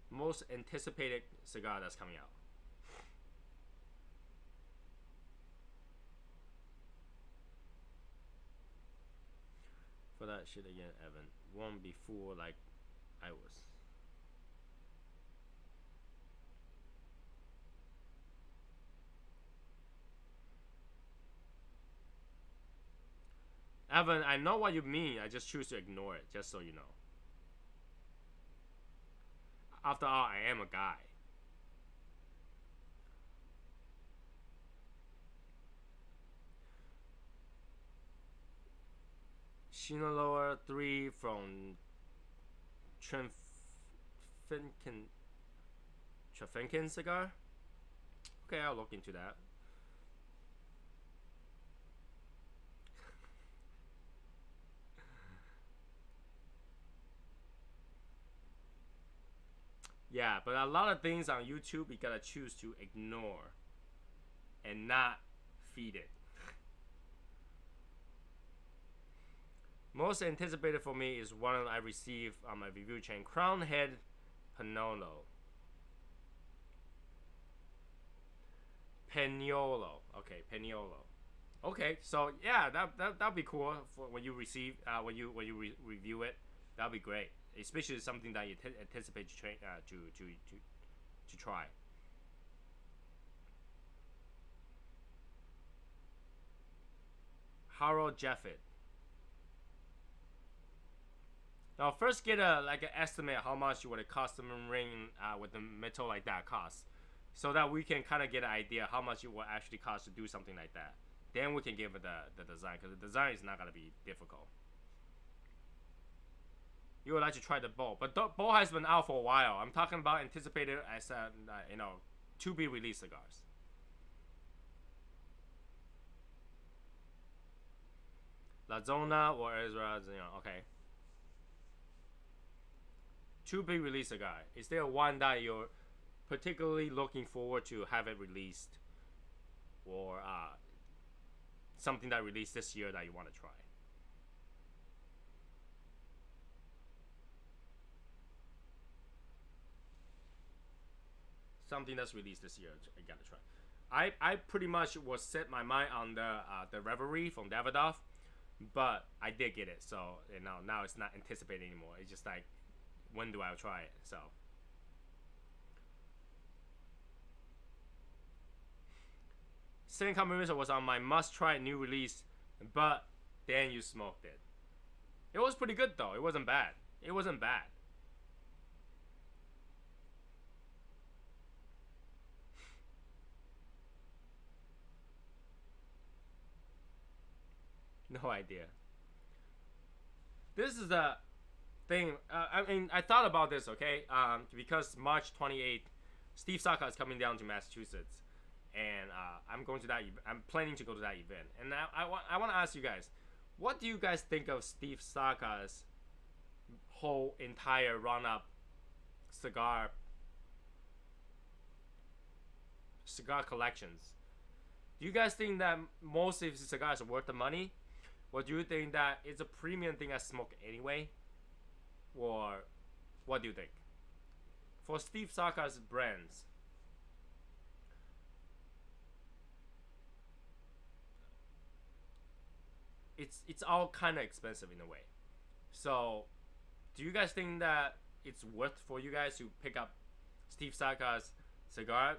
Most anticipated cigar that's coming out. For that shit again, Evan. One before like I was. Evan, I know what you mean. I just choose to ignore it, just so you know. After all, I am a guy. Sinaloa 3 from Trafenken cigar? Okay, I'll look into that. Yeah, but a lot of things on YouTube you gotta choose to ignore and not feed it. Most anticipated for me is one I received on my review chain, Crown Head Panolo. Peniolo. Okay, Peniolo. Okay, so yeah, that'll be cool for when you receive when you review it. That'll be great, especially something that you anticipate to try. Harold Jeffett. Now first get an estimate how much would a custom ring with the metal like that cost, so that we can kind of get an idea how much it will actually cost to do something like that. Then we can give it the design, because the design is not gonna be difficult. you would like to try the bowl. But the bowl has been out for a while. I'm talking about anticipated as to be released cigars. La Zona or Ezra, okay. To be released cigar. Is there one that you're particularly looking forward to have it released, or something that released this year that you want to try? Something that's released this year, I gotta try. I pretty much was set my mind on the Reverie from Davidoff, but I did get it, so now it's not anticipated anymore. It's just like, when do I try it? So Second Combination was on my must-try new release, but then you smoked it. It was pretty good though. It wasn't bad. It wasn't bad. No idea. This is the thing. I mean, I thought about this, okay? Because March 28th, Steve Saka is coming down to Massachusetts, and I'm going to that. I'm planning to go to that event, and I want to ask you guys, what do you guys think of Steve Saka's whole entire run-up cigar collections? Do you guys think that most of his cigars are worth the money? Or do you think that it's a premium thing I smoke anyway? Or what do you think? For Steve Saka's brands, it's all kind of expensive in a way. So, do you guys think that it's worth for you guys to pick up Steve Saka's cigar?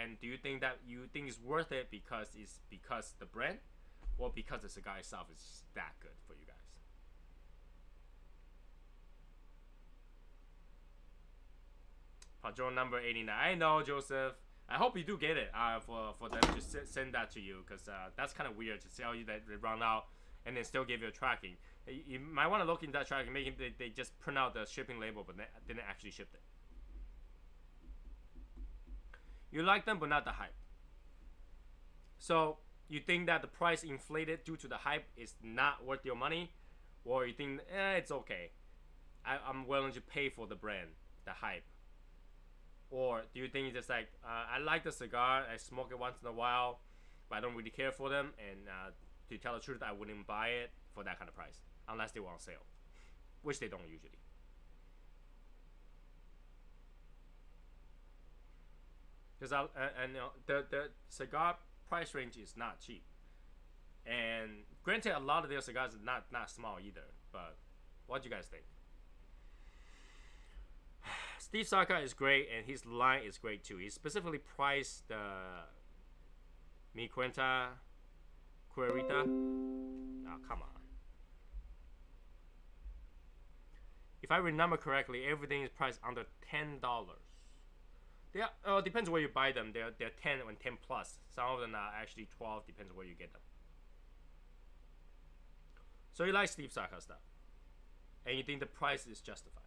And do you think that it's worth it because the brand? Or because the cigar itself is just that good for you guys? Padron number 89. I know, Joseph. I hope you do get it for them to send that to you, because that's kind of weird to tell you that they run out and then still give you a tracking. You might want to look into that tracking, making they just print out the shipping label but didn't actually ship it. You like them but not the hype. So you think that the price inflated due to the hype is not worth your money, or you think it's okay, I'm willing to pay for the brand, the hype? Or do you think it's just like, I like the cigar, I smoke it once in a while, but I don't really care for them, and to tell the truth, I wouldn't buy it for that kind of price unless they were on sale, which they don't usually. Because the cigar price range is not cheap, and granted, a lot of their cigars are not small either. But what do you guys think? Steve Saka is great, and his line is great too. He specifically priced the Mi Cuenta Cuerita. Oh, come on. If I remember correctly, everything is priced under $10. It depends where you buy them. They're 10 and 10 plus. Some of them are actually 12. Depends where you get them. So you like Steve Saka stuff, and you think the price is justified.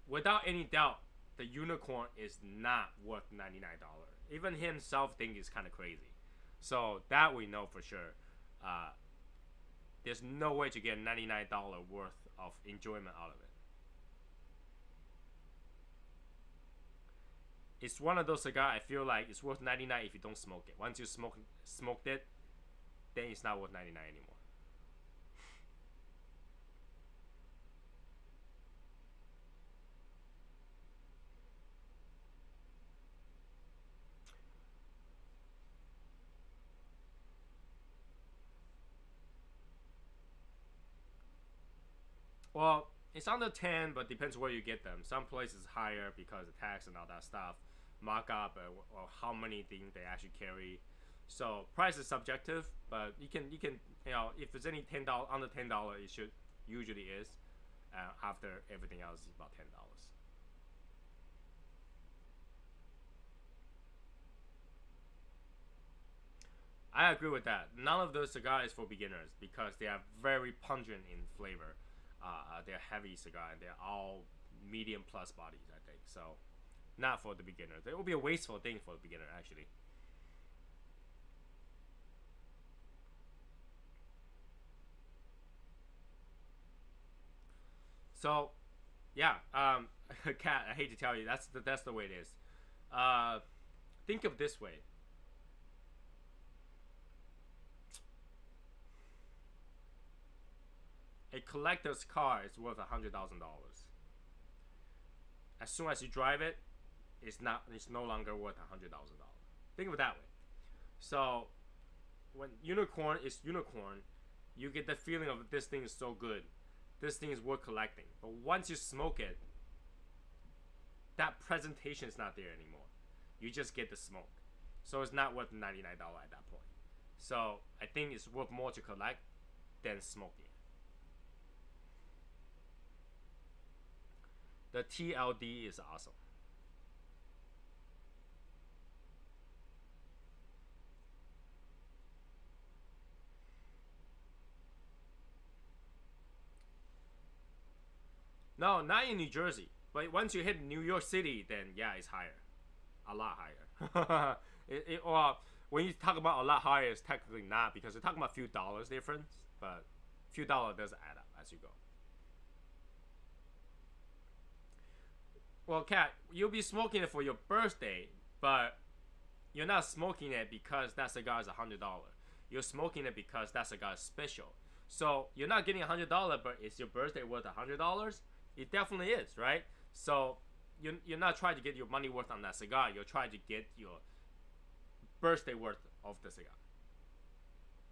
Without any doubt, the unicorn is not worth $99. Even himself think it's kind of crazy. So that we know for sure. There's no way to get $99 worth of enjoyment out of it. It's one of those cigars I feel like it's worth $99 if you don't smoke it. Once you smoked it, then it's not worth $99 anymore. Well, it's under 10, but depends where you get them. Some places higher because of tax and all that stuff, markup, or how many things they actually carry. So price is subjective, but you can if it's any $10 under $10, it should usually is. After everything else is about $10. I agree with that. None of those cigars is for beginners because they are very pungent in flavor. They're heavy cigar and they're all medium plus bodies, I think. So, not for the beginners. It will be a wasteful thing for the beginner, actually. So, yeah, Kat, I hate to tell you, that's the way it is. Think of this way. A collector's car is worth $100,000. As soon as you drive it, it's no longer worth $100,000. Think of it that way. So, when unicorn is unicorn, you get the feeling of this thing is so good. This thing is worth collecting. But once you smoke it, that presentation is not there anymore. You just get the smoke. So it's not worth $99 at that point. So I think it's worth more to collect than smoking it. The TLD is awesome. No, not in New Jersey. But once you hit New York City, then yeah, it's higher. A lot higher. Or when you talk about a lot higher, it's technically not because you're talking about a few dollars difference. But a few dollars does add up as you go. Well, Kat, you'll be smoking it for your birthday, but you're not smoking it because that cigar is $100. You're smoking it because that cigar is special. So you're not getting $100, but is your birthday worth $100? It definitely is, right? So you're not trying to get your money worth on that cigar. You're trying to get your birthday worth of the cigar.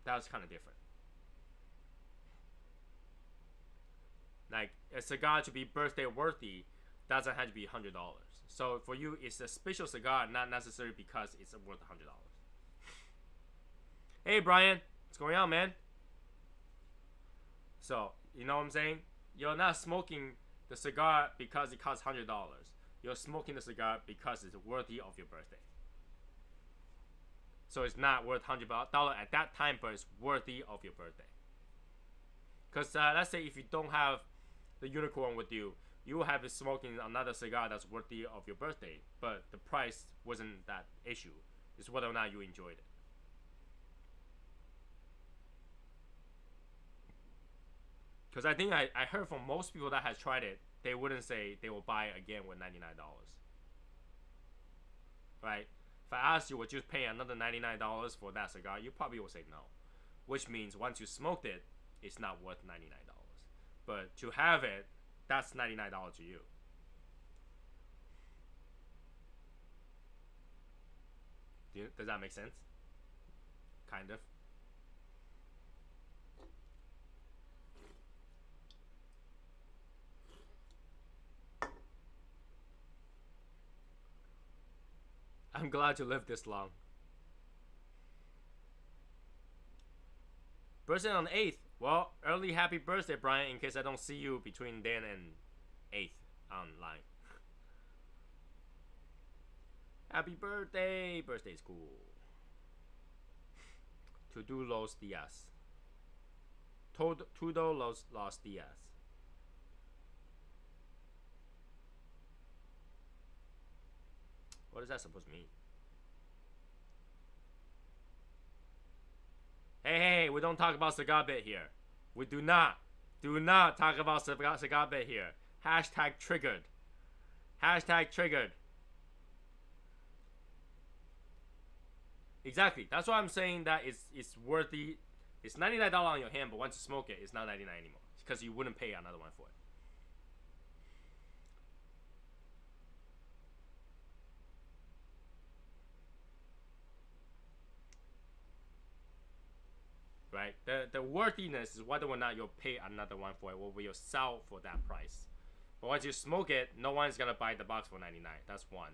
That's kind of different. Like a cigar to be birthday worthy doesn't have to be $100. So for you, it's a special cigar, not necessarily because it's worth $100. Hey Brian, what's going on, man? So you know what I'm saying? You're not smoking the cigar because it costs $100. You're smoking the cigar because it's worthy of your birthday. So it's not worth $100 at that time, but it's worthy of your birthday. Because let's say if you don't have the unicorn with you, you will have been smoking another cigar that's worthy of your birthday, but the price wasn't that issue. It's whether or not you enjoyed it. Because I think I heard from most people that has tried it, they wouldn't say they will buy it again with $99. Right? If I asked you, would you pay another $99 for that cigar, you probably will say no. Which means once you smoked it, it's not worth $99. But to have it, that's $99 to you. Does that make sense? Kind of. I'm glad to live this long. Birthday on the 8th. Well, early happy birthday, Brian, in case I don't see you between then and 8th online. Happy birthday! Birthday's cool. Todo los días. Todo los días. What is that supposed to mean? Hey, we don't talk about cigar bit here. We do not talk about cigar bit here. Hashtag triggered. Hashtag triggered. Exactly. That's why I'm saying that it's worthy. It's $99 on your hand, but once you smoke it, it's not $99 anymore. It's because you wouldn't pay another one for it. Right? The worthiness is whether or not you'll pay another one for it, or will you sell for that price. But once you smoke it, no one's gonna buy the box for $99. That's one.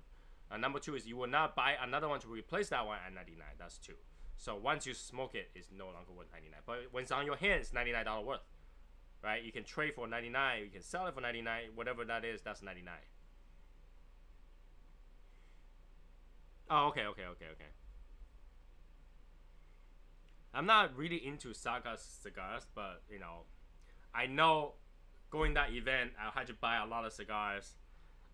Number two is you will not buy another one to replace that one at $99. That's two. So once you smoke it, it's no longer worth $99. But when it's on your hand, it's $99 worth. Right? You can trade for $99. You can sell it for $99. Whatever that is, that's $99. Oh, okay. I'm not really into Saga cigars, but you know, I know going that event, I had to buy a lot of cigars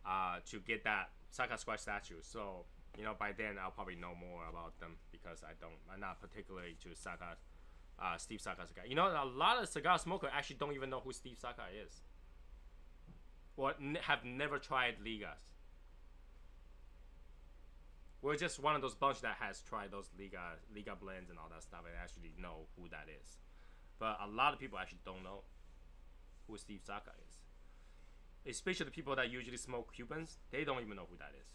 to get that Sasquatch statue. So you know, by then I'll probably know more about them because I'm not particularly into Saga, Steve Saka cigar. You know, a lot of cigar smokers actually don't even know who Steve Saka is, or have never tried Ligas. We're just one of those bunch that has tried those Liga blends and all that stuff and actually know who that is. But a lot of people actually don't know who Steve Saka is. Especially the people that usually smoke Cubans, they don't even know who that is.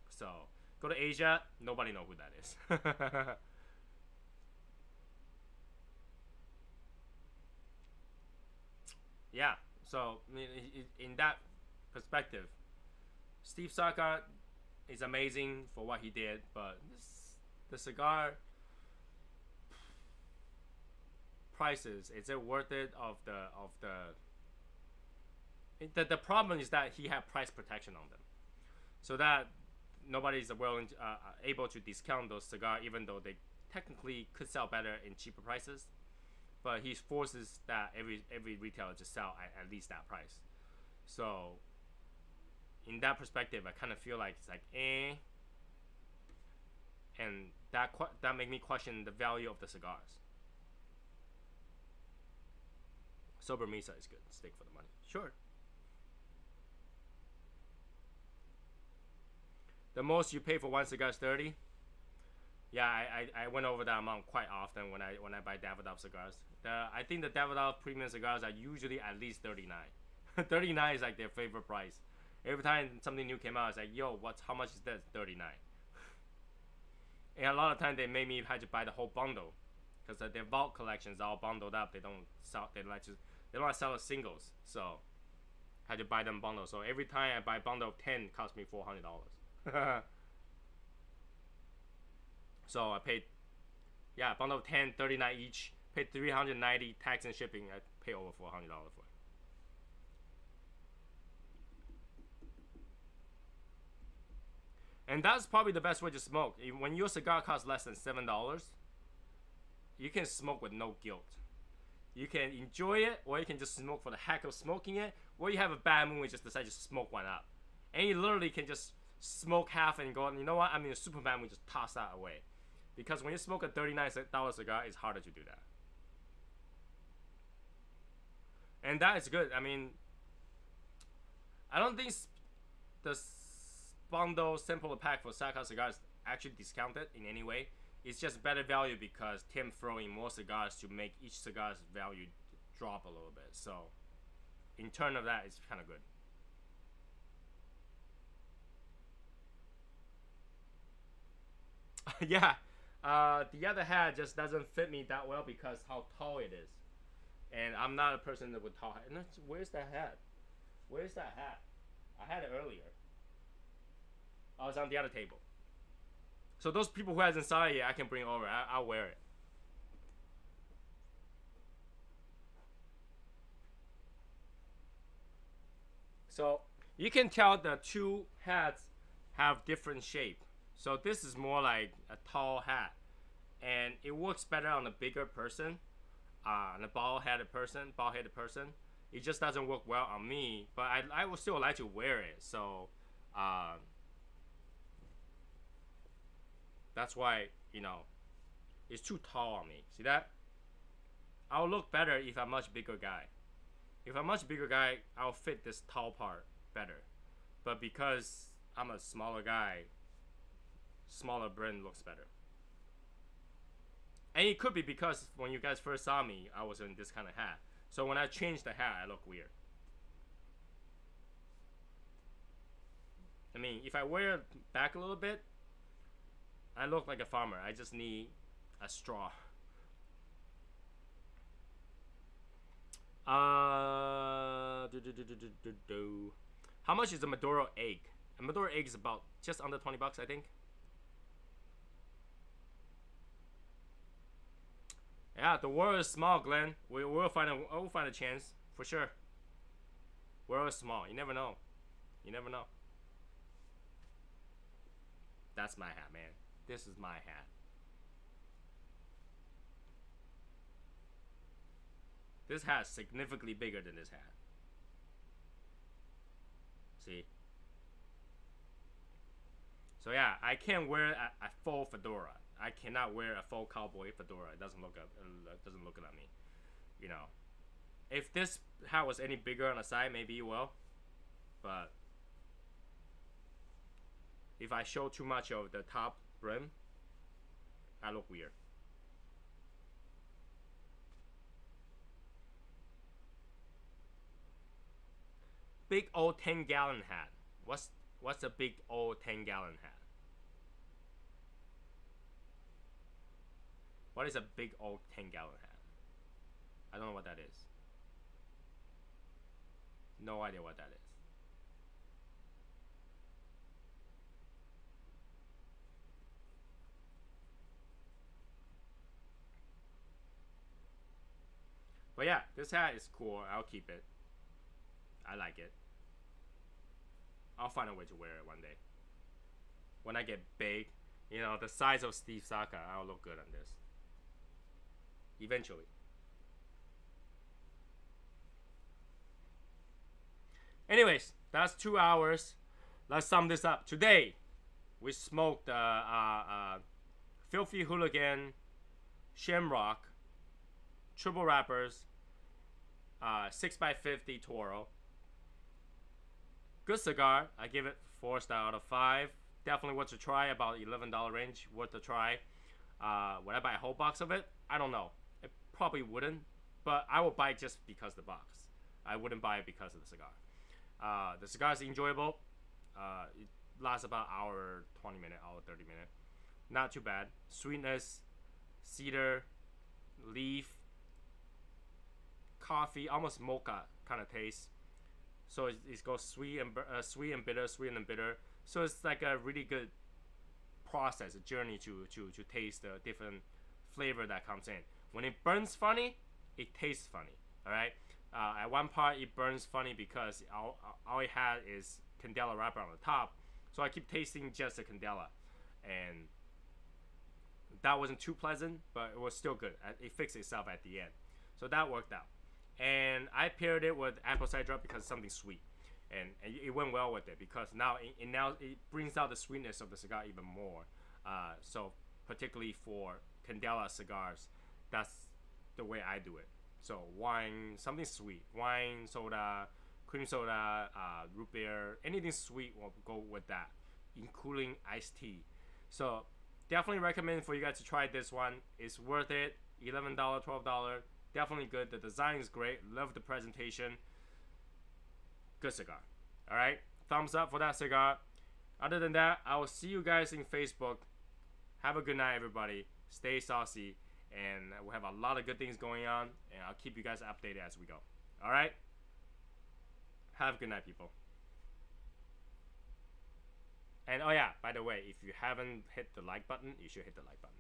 So go to Asia, nobody know who that is. Yeah. So in that perspective, Steve Saka is amazing for what he did, but the cigar prices, is it worth it? The problem is that he had price protection on them, so that nobody's willing able to discount those cigars, even though they technically could sell better in cheaper prices. But he forces that every retailer to sell at least that price. So in that perspective, I kind of feel like it's like and that make me question the value of the cigars. Sober Misa is good. Stick for the money. Sure. The most you pay for one cigar is 30. Yeah, I went over that amount quite often when I buy Davidoff cigars. I think the Davidoff premium cigars are usually at least 39. 39 is like their favorite price. Every time something new came out, it's like, yo, how much is that? 39. And a lot of times they made me have to buy the whole bundle, because their vault collections are all bundled up. They don't sell. They don't sell as singles, so I had to buy them bundles. So every time I buy bundle of 10, it costs me $400. So I paid, yeah, bundle of 10, 39 each. Paid $390 tax and shipping. I pay over $400 for it. And that's probably the best way to smoke. When your cigar costs less than $7, you can smoke with no guilt. You can enjoy it, or you can just smoke for the heck of smoking it, or you have a bad mood and just decide to smoke one up. And you literally can just smoke half and go, you know what, I'm in a super bad mood, just toss that away. Because when you smoke a $39 cigar, it's harder to do that. And that is good. I mean, I don't think the bundle simple pack for Saka cigars actually discounted in any way. It's just better value because Tim throwing more cigars to make each cigar's value drop a little bit. So in turn of that, it's kind of good. Yeah, the other hat just doesn't fit me that well because how tall it is. And I'm not a person that would tall hat. And where's that hat? Where's that hat? I had it earlier. Oh, it's on the other table. So those people who hasn't saw it yet, I can bring over. I'll wear it. So you can tell the two hats have different shape. So this is more like a tall hat, and it works better on a bigger person, on a bald-headed person. It just doesn't work well on me, but I would still like to wear it. So that's why, you know, it's too tall on me. See that? I'll look better if I'm a much bigger guy. If I'm a much bigger guy, I'll fit this tall part better. But because I'm a smaller guy, smaller brim looks better. And it could be because when you guys first saw me, I was in this kind of hat. So when I changed the hat, I look weird. I mean, if I wear it back a little bit, I look like a farmer. I just need a straw. How much is a Maduro egg? A Maduro egg is about just under $20, I think. Yeah, the world is small, Glenn. We'll find a chance for sure. World is small. You never know. You never know. That's my hat, man. This is my hat. This hat is significantly bigger than this hat. See? So yeah, I can't wear a full fedora. I cannot wear a full cowboy fedora. It doesn't look good on me. You know, if this hat was any bigger on the side, maybe it will. But if I show too much of the top brim, I look weird. Big old 10-gallon hat. What's a big old 10-gallon hat? What is a big old 10-gallon hat? I don't know what that is. No idea what that is. But yeah, this hat is cool. I'll keep it. I like it. I'll find a way to wear it one day. When I get big, you know, the size of Steve Saka, I'll look good on this. Eventually. Anyways, that's 2 hours. Let's sum this up. Today, we smoked Filthy Hooligan, Shamrock, triple wrappers, 6x50 Toro. Good cigar. I give it 4 stars out of 5. Definitely worth a try. About $11 range, worth a try. Would I buy a whole box of it? I don't know. I probably wouldn't, but I would buy it just because of the box. I wouldn't buy it because of the cigar. The cigar is enjoyable. It lasts about hour 20 minutes, hour 30 minutes. Not too bad. Sweetness, cedar, leaf, coffee, almost mocha kind of taste. So it goes sweet and bitter, sweet and bitter. So it's like a really good process, a journey to taste the different flavor that comes in. When it burns funny, it tastes funny. All right. At one part, it burns funny because all it had is Candela wrapper on the top. So I keep tasting just the Candela, and that wasn't too pleasant, but it was still good. It fixed itself at the end, so that worked out. And I paired it with apple cider drop because it's something sweet, and it went well with it because now it brings out the sweetness of the cigar even more. So particularly for Candela cigars, that's the way I do it. So wine, something sweet, wine, soda, cream soda, root beer, anything sweet will go with that, including iced tea. So definitely recommend for you guys to try this one. It's worth it. $11, $12. Definitely good. The design is great. Love the presentation. Good cigar. All right. Thumbs up for that cigar. Other than that, I will see you guys in Facebook. Have a good night, everybody. Stay saucy. And we have a lot of good things going on. And I'll keep you guys updated as we go. All right. Have a good night, people. And oh yeah, by the way, if you haven't hit the like button, you should hit the like button.